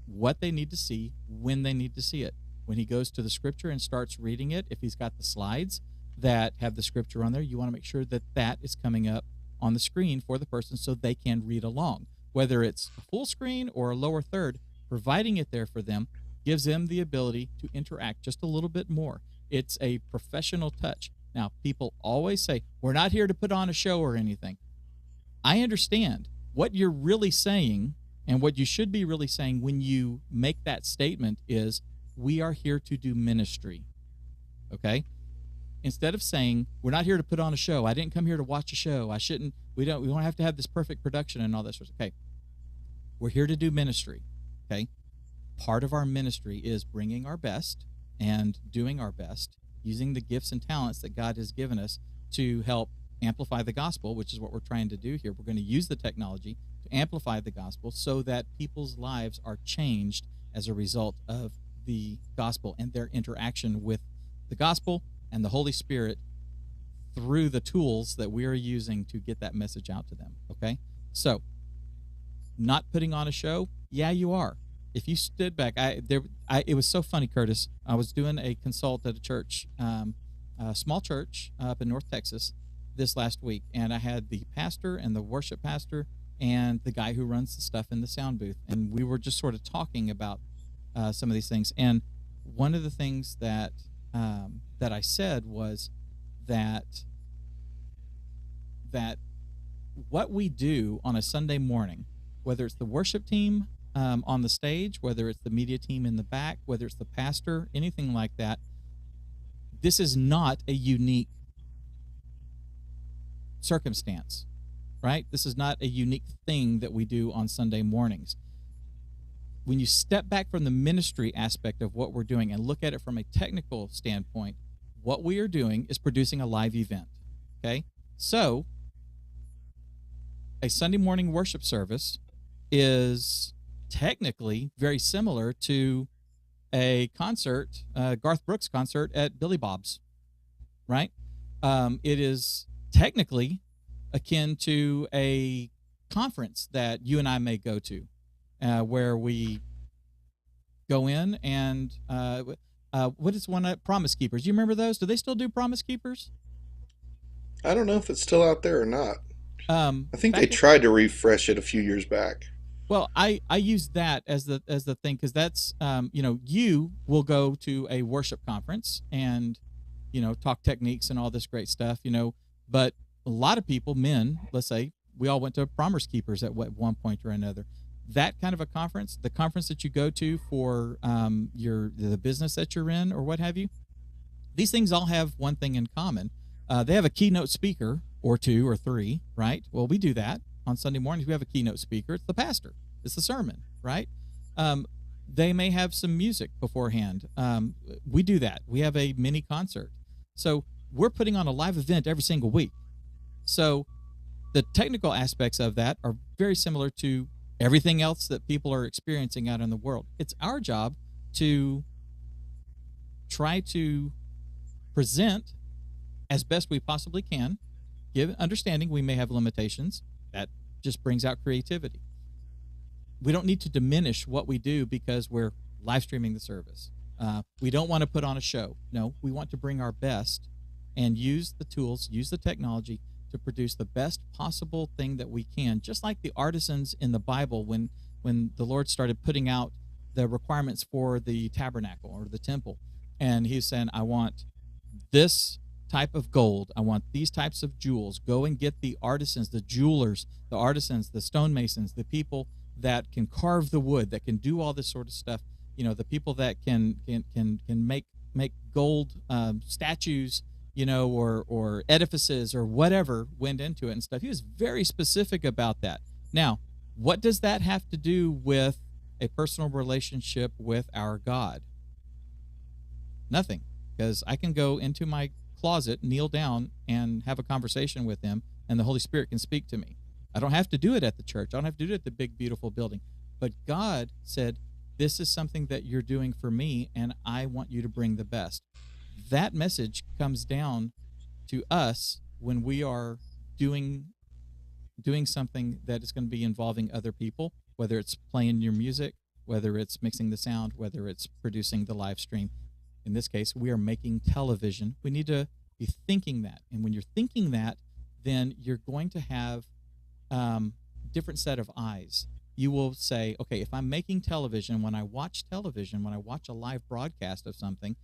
what they need to see when they need to see it. When he goes to the scripture and starts reading it, if he's got the slides that have the scripture on there, you want to make sure that that is coming up on the screen for the person so they can read along. Whether it's a full screen or a lower third, providing it there for them gives them the ability to interact just a little bit more. It's a professional touch. Now, people always say, we're not here to put on a show or anything. I understand. What you're really saying, and what you should be really saying when you make that statement, is we are here to do ministry. Okay? Instead of saying, we're not here to put on a show. I didn't come here to watch a show. We don't have to have this perfect production and all that sort of stuff. Okay. We're here to do ministry. Okay? Part of our ministry is bringing our best and doing our best, using the gifts and talents that God has given us to help amplify the gospel, which is what we're trying to do here. We're going to use the technology to amplify the gospel so that people's lives are changed as a result of the gospel and their interaction with the gospel and the Holy Spirit through the tools that we are using to get that message out to them. Okay? So not putting on a show? Yeah, you are. If you stood back, it was so funny, Curtis. I was doing a consult at a church, a small church up in North Texas, this last week, and I had the pastor and the worship pastor and the guy who runs the stuff in the sound booth, and we were just sort of talking about some of these things. And one of the things that that I said was that what we do on a Sunday morning, whether it's the worship team on the stage, whether it's the media team in the back, whether it's the pastor, anything like that, this is not a unique circumstance, right? This is not a unique thing that we do on Sunday mornings. When you step back from the ministry aspect of what we're doing and look at it from a technical standpoint, what we are doing is producing a live event, okay? So a Sunday morning worship service is technically very similar to a concert, Garth Brooks concert at Billy Bob's, right? It is technically akin to a conference that you and I may go to, where we go in and what is one Promise Keepers? Do you remember those? Do they still do Promise Keepers? I don't know if it's still out there or not. I think they Back tried to refresh it a few years back. Well, I use that as the thing, because that's you will go to a worship conference and talk techniques and all this great stuff, but a lot of people, men, let's say, we all went to Promise Keepers at one point or another. That kind of a conference, the conference that you go to for the business that you're in or what have you, these things all have one thing in common. They have a keynote speaker or two or three, right? Well, we do that on Sunday mornings. We have a keynote speaker. It's the pastor. It's the sermon, right? They may have some music beforehand. We do that. We have a mini concert. So we're putting on a live event every single week. So the technical aspects of that are very similar to everything else that people are experiencing out in the world. It's our job to try to present as best we possibly can, give understanding we may have limitations. That just brings out creativity. We don't need to diminish what we do because we're live streaming the service. We don't want to put on a show. No, we want to bring our best and use the tools, use the technology to produce the best possible thing that we can. Just like the artisans in the Bible, when the Lord started putting out the requirements for the tabernacle or the temple, and He's saying, I want this type of gold, I want these types of jewels. Go and get the artisans, the jewelers, the artisans, the stonemasons, the people that can carve the wood, that can do all this sort of stuff. The people that can make gold statues, or edifices or whatever went into it and stuff. He was very specific about that. Now, what does that have to do with a personal relationship with our God? Nothing, because I can go into my closet, kneel down, and have a conversation with Him, and the Holy Spirit can speak to me. I don't have to do it at the church. I don't have to do it at the big, beautiful building. But God said, this is something that you're doing for me, and I want you to bring the best. That message comes down to us when we are doing something that is going to be involving other people, whether it's playing your music, whether it's mixing the sound, whether it's producing the live stream. In this case, we are making television. We need to be thinking that. And when you're thinking that, then you're going to have different set of eyes. You will say, okay, if I'm making television, when I watch television, when I watch a live broadcast of something,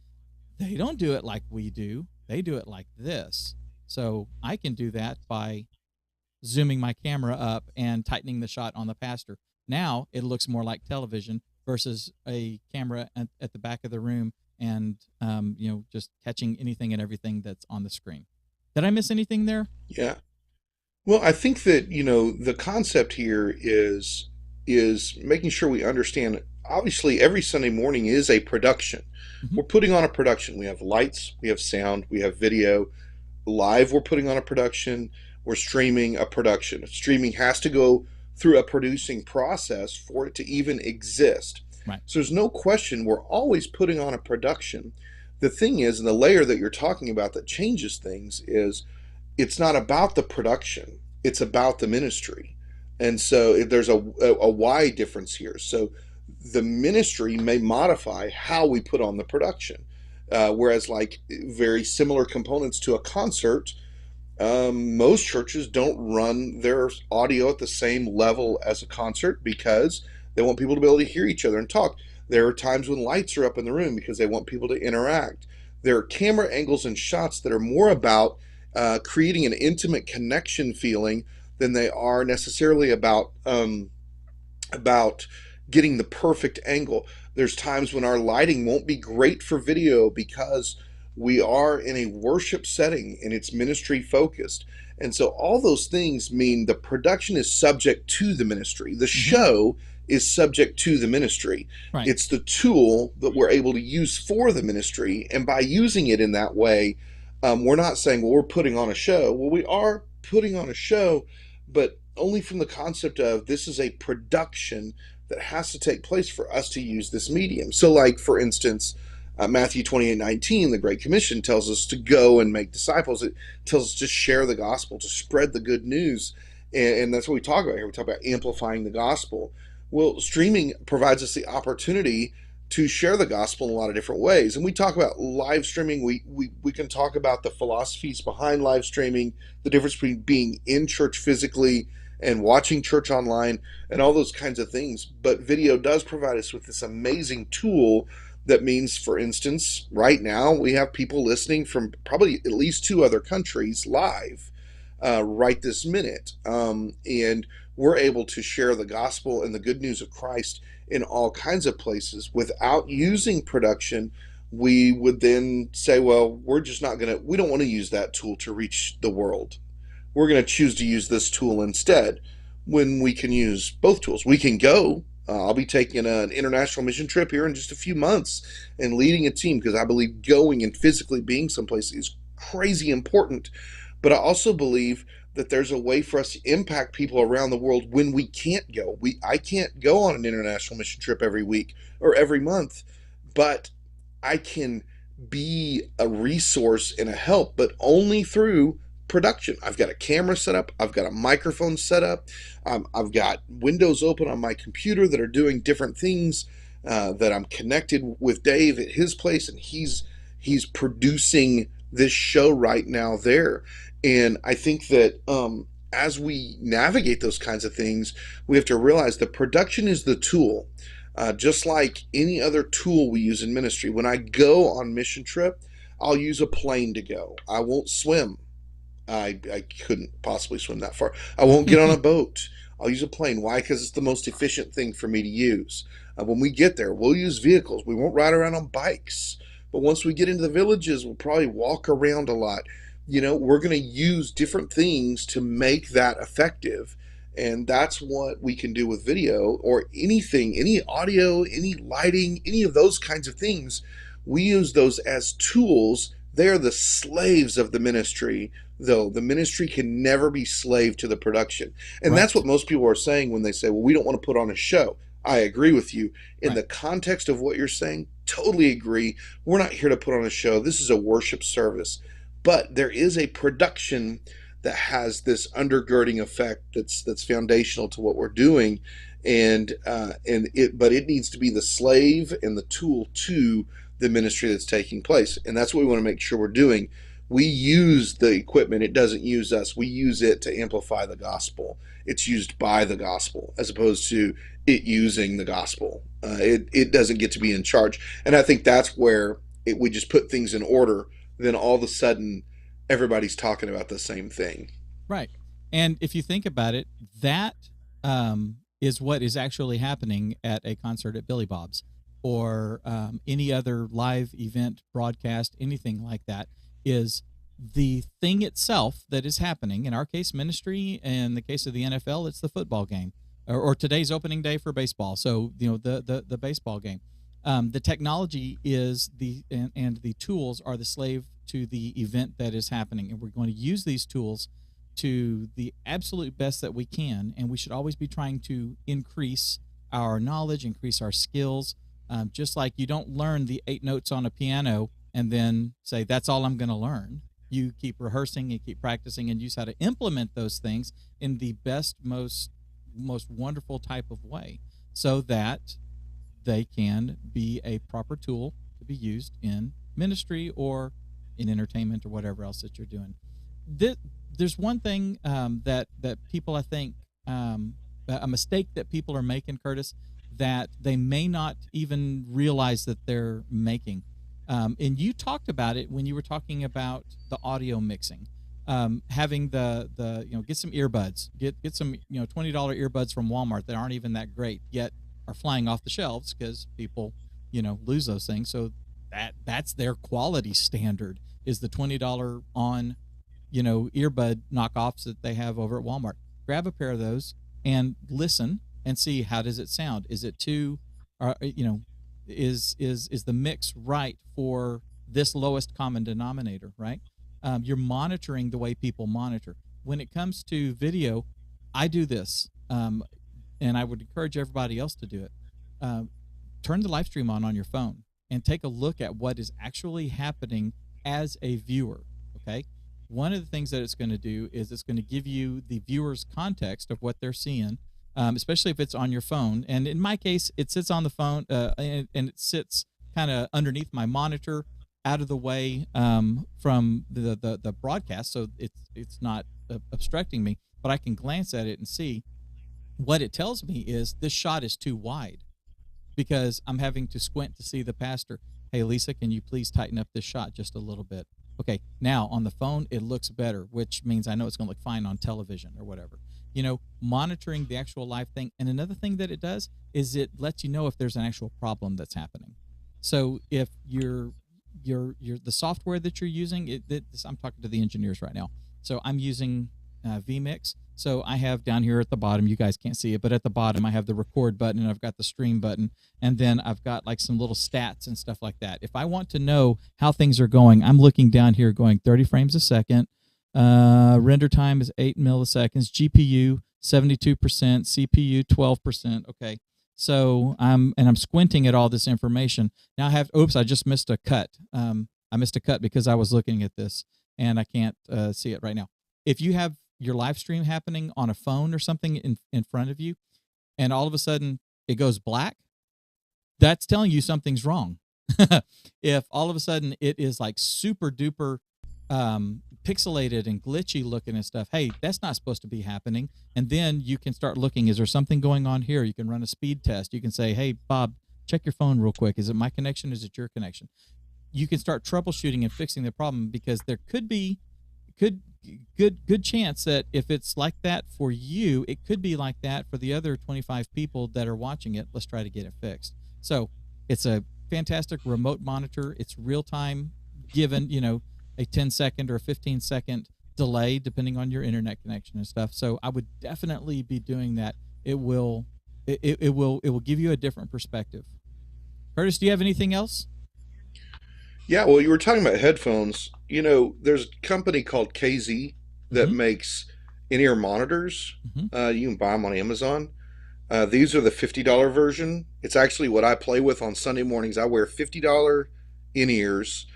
they don't do it like we do. They do it like this. So I can do that by zooming my camera up and tightening the shot on the pastor. Now it looks more like television versus a camera at the back of the room and, just catching anything and everything that's on the screen. Did I miss anything there? Yeah. Well, I think that, the concept here is making sure we understand, obviously every Sunday morning is a production. Mm-hmm. We're putting on a production. We have lights, we have sound, we have video. Live, we're putting on a production. We're streaming a production. Streaming has to go through a producing process for it to even exist. Right. So there's no question we're always putting on a production. The thing is, and the layer that you're talking about that changes things is, it's not about the production, it's about the ministry. And so there's a wide difference here. So the ministry may modify how we put on the production. Whereas, like very similar components to a concert, most churches don't run their audio at the same level as a concert because they want people to be able to hear each other and talk. There are times when lights are up in the room because they want people to interact. There are camera angles and shots that are more about creating an intimate connection feeling than they are necessarily about getting the perfect angle. There's times when our lighting won't be great for video because we are in a worship setting and it's ministry focused. And so all those things mean the production is subject to the ministry. The show is subject to the ministry. Right. It's the tool that we're able to use for the ministry. And by using it in that way, we're not saying, well, we're putting on a show. Well, we are putting on a show, but only from the concept of this is a production that has to take place for us to use this medium. So like, for instance, Matthew 28:19, the Great Commission tells us to go and make disciples. It tells us to share the gospel, to spread the good news. And that's what we talk about here. We talk about amplifying the gospel. Well, streaming provides us the opportunity to share the gospel in a lot of different ways. And we talk about live streaming. We can talk about the philosophies behind live streaming, the difference between being in church physically and watching church online and all those kinds of things. But video does provide us with this amazing tool that means, for instance, right now we have people listening from probably at least 2 other countries live right this minute. And we're able to share the gospel and the good news of Christ in all kinds of places without using production. We would then say, well, we don't want to use that tool to reach the world. We're going to choose to use this tool instead, when we can use both tools. We can go. I'll be taking an international mission trip here in just a few months and leading a team because I believe going and physically being someplace is crazy important. But I also believe that there's a way for us to impact people around the world when we can't go. I can't go on an international mission trip every week or every month, but I can be a resource and a help, but only through production. I've got a camera set up. I've got a microphone set up. I've got windows open on my computer that are doing different things, that I'm connected with Dave at his place, and he's producing this show right now there. And I think that as we navigate those kinds of things, we have to realize that production is the tool. Just like any other tool we use in ministry. When I go on mission trip, I'll use a plane to go. I won't swim. I couldn't possibly swim that far. I won't get on a boat. I'll use a plane. Why? Because it's the most efficient thing for me to use. When we get there, we'll use vehicles. We won't ride around on bikes. But once we get into the villages, we'll probably walk around a lot. We're going to use different things to make that effective. And that's what we can do with video or anything, any audio, any lighting, any of those kinds of things. We use those as tools. They're the slaves of the ministry, though. The ministry can never be slave to the production. And that's what most people are saying when they say, well, we don't want to put on a show. I agree with you. In the context of what you're saying, totally agree. We're not here to put on a show. This is a worship service. But there is a production that has this undergirding effect that's foundational to what we're doing. But it needs to be the slave and the tool to the ministry that's taking place. And that's what we want to make sure we're doing. We use the equipment. It doesn't use us. We use it to amplify the gospel. It's used by the gospel as opposed to it using the gospel. It doesn't get to be in charge. And I think that's where we just put things in order. Then all of a sudden, everybody's talking about the same thing. Right. And if you think about it, that is what is actually happening at a concert at Billy Bob's or any other live event, broadcast, anything like that, is the thing itself that is happening. In our case, ministry. In the case of the NFL, it's the football game, or today's opening day for baseball. So, the baseball game. The technology is and the tools are the slave to the event that is happening. And we're going to use these tools to the absolute best that we can. And we should always be trying to increase our knowledge, increase our skills. Just like you don't learn the 8 notes on a piano and then say, that's all I'm going to learn. You keep rehearsing and keep practicing and use how to implement those things in the best, most most wonderful type of way, so that they can be a proper tool to be used in ministry or in entertainment or whatever else that you're doing. There's one thing that people, I think, a mistake that people are making, Curtis, that they may not even realize that they're making. And you talked about it when you were talking about the audio mixing. Having the get some earbuds, get some $20 earbuds from Walmart that aren't even that great yet are flying off the shelves because people lose those things. So that's their quality standard, is the $20 on earbud knockoffs that they have over at Walmart. Grab a pair of those and listen and see, how does it sound. Is it too is the mix right for this lowest common denominator, right? You're monitoring the way people monitor. When it comes to video, I do this, and I would encourage everybody else to do it. Turn the live stream on your phone and take a look at what is actually happening as a viewer, okay? One of the things that it's going to do is it's going to give you the viewer's context of what they're seeing, especially if it's on your phone. And in my case, it sits on the phone, and it sits kind of underneath my monitor, out of the way from the broadcast, so it's not obstructing me. But I can glance at it and see what it tells me is this shot is too wide, because I'm having to squint to see the pastor. Hey, Lisa, can you please tighten up this shot just a little bit? Okay, now on the phone, it looks better, which means I know it's going to look fine on television or whatever. Monitoring the actual live thing. And another thing that it does is it lets you know if there's an actual problem that's happening. So if the software that you're using, I'm talking to the engineers right now. So I'm using vMix. So I have down here at the bottom, you guys can't see it, but at the bottom I have the record button, and I've got the stream button, and then I've got like some little stats and stuff like that. If I want to know how things are going, I'm looking down here going 30 frames a second. Render time is 8 milliseconds. GPU 72%, CPU 12%. Okay. So I'm squinting at all this information. Now I just missed a cut. I missed a cut because I was looking at this and I can't see it right now. If you have your live stream happening on a phone or something in front of you, and all of a sudden it goes black, that's telling you something's wrong. If all of a sudden it is like super duper pixelated and glitchy looking and stuff, hey, that's not supposed to be happening. And then you can start looking, is there something going on here? You can run a speed test. You can say, hey, Bob, check your phone real quick. Is it my connection? Is it your connection? You can start troubleshooting and fixing the problem, because there could be good chance that if it's like that for you, it could be like that for the other 25 people that are watching it. Let's try to get it fixed. So it's a fantastic remote monitor. It's real time, given a 10-second or a 15-second delay depending on your internet connection and stuff. So I would definitely be doing that. It will give you a different perspective. Curtis, do you have anything else? Yeah, well, you were talking about headphones. There's a company called KZ that Mm-hmm. makes in-ear monitors. Mm-hmm. You can buy them on Amazon. These are the $50 version. It's actually what I play with on Sunday mornings. I wear $50 in-ears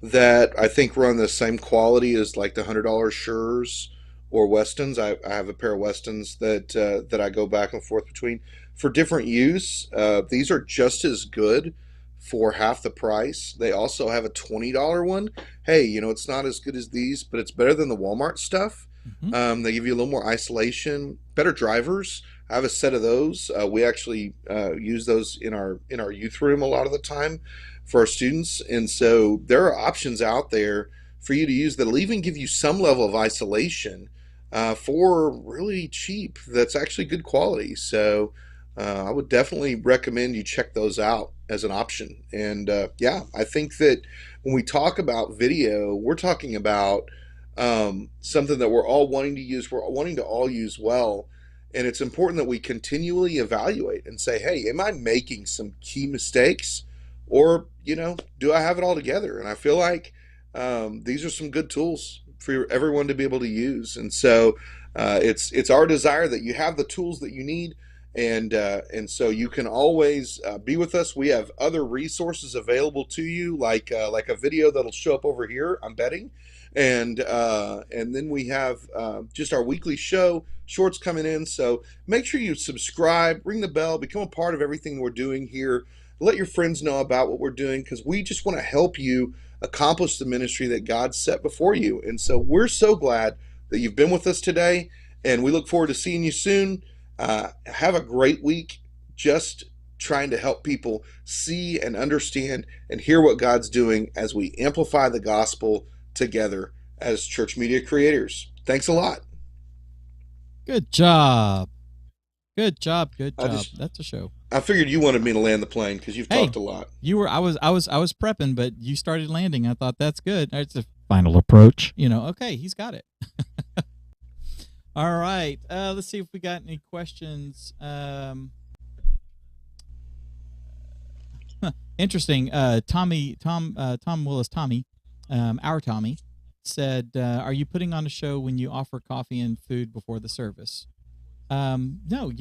that I think run the same quality as like the $100 Sures or Westons. I have a pair of Westons that I go back and forth between for different use. These are just as good for half the price. They also have a $20 one. Hey, it's not as good as these, but it's better than the Walmart stuff. Mm-hmm. They give you a little more isolation, better drivers. I have a set of those. We actually use those in our youth room a lot of the time for our students, and so there are options out there for you to use that'll even give you some level of isolation for really cheap. That's actually good quality. So I would definitely recommend you check those out as an option. And yeah, I think that when we talk about video, we're talking about something that we're all wanting to use. We're wanting to all use well. And it's important that we continually evaluate and say, hey, am I making some key mistakes? Or, do I have it all together? And I feel like these are some good tools for everyone to be able to use. And so it's our desire that you have the tools that you need. And so you can always be with us. We have other resources available to you, like a video that'll show up over here, I'm betting, And then we have just our weekly show shorts coming in. So make sure you subscribe, ring the bell, become a part of everything we're doing here. Let your friends know about what we're doing, because we just want to help you accomplish the ministry that God set before you. And so we're so glad that you've been with us today, and we look forward to seeing you soon. Have a great week. Just trying to help people see and understand and hear what God's doing as we amplify the gospel together as church media creators. Thanks a lot. Good job. Good job. Good job. That's a show. I figured you wanted me to land the plane because you've talked a lot. You were. I was prepping, but you started landing. I thought that's good. It's a final approach. Okay, he's got it. All right. Let's see if we got any questions. Interesting. Tom Willis, our Tommy said, "Are you putting on a show when you offer coffee and food before the service?" No,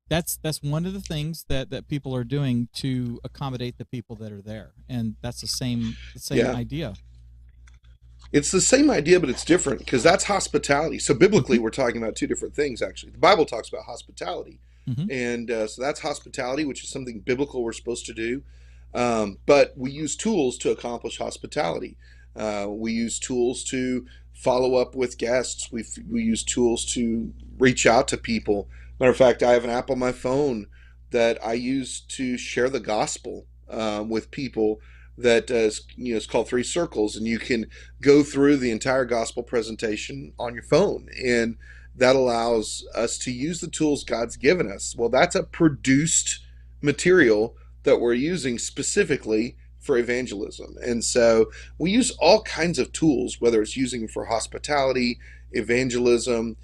that's one of the things that people are doing to accommodate the people that are there, and that's the same idea. It's the same idea, but it's different, because that's hospitality. So biblically, we're talking about two different things. Actually, the Bible talks about hospitality, and so that's hospitality, which is something biblical we're supposed to do. But we use tools to accomplish hospitality. We use tools to follow up with guests. We use tools to reach out to people. Matter of fact, I have an app on my phone that I use to share the gospel with people. That it's called 3 Circles, and you can go through the entire gospel presentation on your phone, and that allows us to use the tools God's given us. Well, that's a produced material that we're using specifically for evangelism. And so we use all kinds of tools, whether it's using for hospitality, evangelism,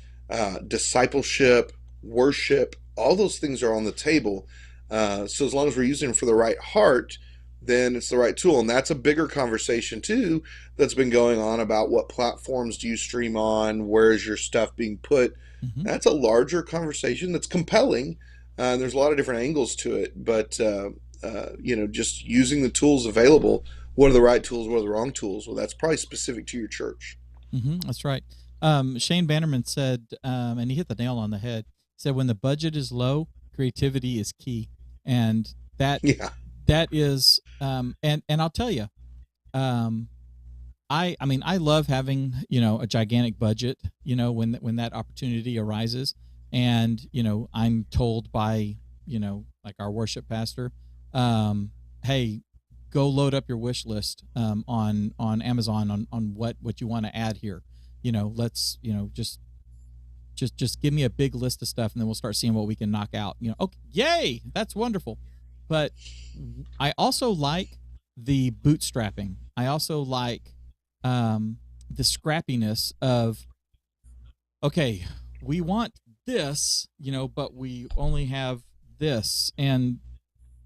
discipleship, worship. All those things are on the table. So as long as we're using them for the right heart, then it's the right tool. And that's a bigger conversation too that's been going on about what platforms do you stream on, where is your stuff being put. That's a larger conversation that's compelling. There's a lot of different angles to it, but just using the tools available. What are the right tools? What are the wrong tools? Well, that's probably specific to your church. That's right. Shane Bannerman said, and he hit the nail on the head, said when the budget is low, creativity is key. And that is, and I'll tell you, I love having, a gigantic budget, when that opportunity arises. And, I'm told by, like our worship pastor, hey, go load up your wish list on Amazon on what you want to add here. Let's, just give me a big list of stuff, and then we'll start seeing what we can knock out. Okay, yay, that's wonderful. But I also like the bootstrapping. I also like the scrappiness of, okay, we want this, but we only have this. And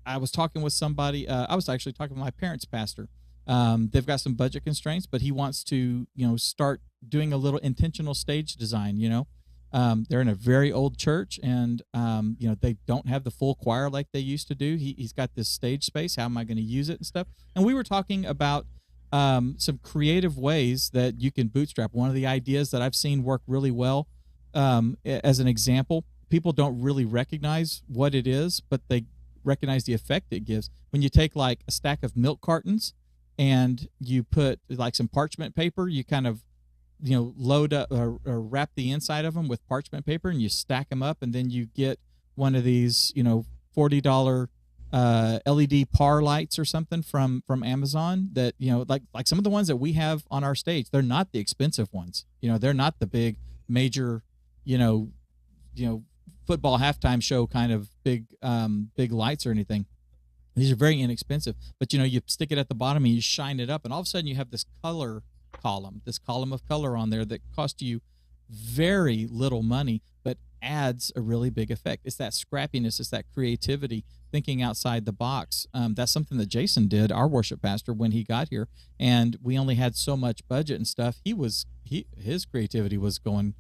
I was talking with somebody, I was actually talking with my parents' pastor. They've got some budget constraints, but he wants to, start doing a little intentional stage design, they're in a very old church, and, they don't have the full choir like they used to do. He's got this stage space. How am I going to use it and stuff? And we were talking about some creative ways that you can bootstrap. One of the ideas that I've seen work really well, as an example, people don't really recognize what it is, but they recognize the effect it gives. When you take like a stack of milk cartons and you put like some parchment paper, you kind of load up or wrap the inside of them with parchment paper, and you stack them up, and then you get one of these $40 LED par lights or something from Amazon that like some of the ones that we have on our stage. They're not the expensive ones. They're not the big major football halftime show kind of big lights or anything. These are very inexpensive, but you stick it at the bottom and you shine it up, and all of a sudden you have this column of color on there that costs you very little money, but adds a really big effect. It's that scrappiness, it's that creativity, thinking outside the box. That's something that Jason did, our worship pastor, when he got here, and we only had so much budget and stuff. His creativity was going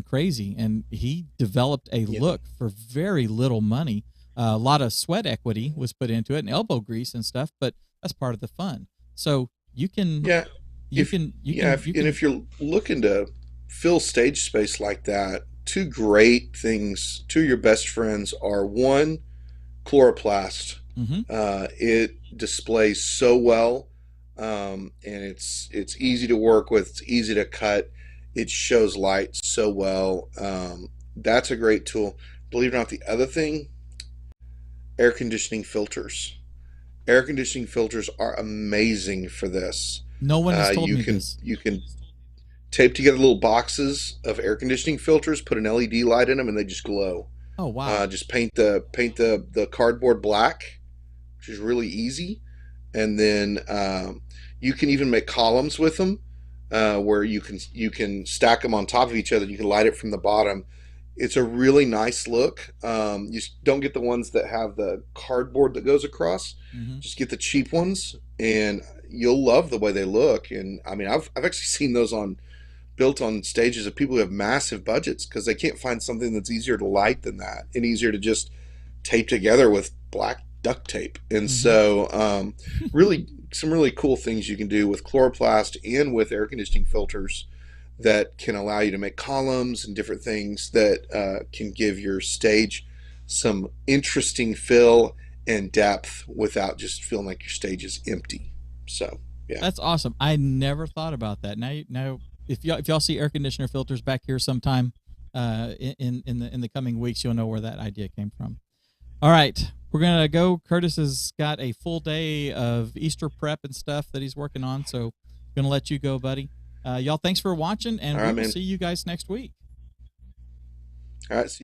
crazy, and he developed a look for very little money. A lot of sweat equity was put into it and elbow grease and stuff, but that's part of the fun. So you can If you're looking to fill stage space like that, two great things. Two of your best friends are one, chloroplast. It displays so well, and it's easy to work with. It's easy to cut. It shows light so well. That's a great tool. Believe it or not, the other thing, air conditioning filters. Air conditioning filters are amazing for this. No one has told me this. You can tape together little boxes of air conditioning filters, put an LED light in them, and they just glow. Oh wow! Just paint the cardboard black, which is really easy, and then you can even make columns with them, where you can stack them on top of each other. You can light it from the bottom. It's a really nice look. You don't get the ones that have the cardboard that goes across. Just get the cheap ones, and you'll love the way they look. And I mean, I've actually seen those built on stages of people who have massive budgets because they can't find something that's easier to light than that and easier to just tape together with black duct tape. And so, really, some really cool things you can do with chloroplast and with air conditioning filters that can allow you to make columns and different things that can give your stage some interesting fill and depth without just feeling like your stage is empty. So, yeah, that's awesome. I never thought about that. Now, if y'all see air conditioner filters back here sometime in the coming weeks, you'll know where that idea came from. All right, we're gonna go. Curtis has got a full day of Easter prep and stuff that he's working on, so gonna let you go, buddy. Y'all, thanks for watching, and we'll see you guys next week. All right, see you.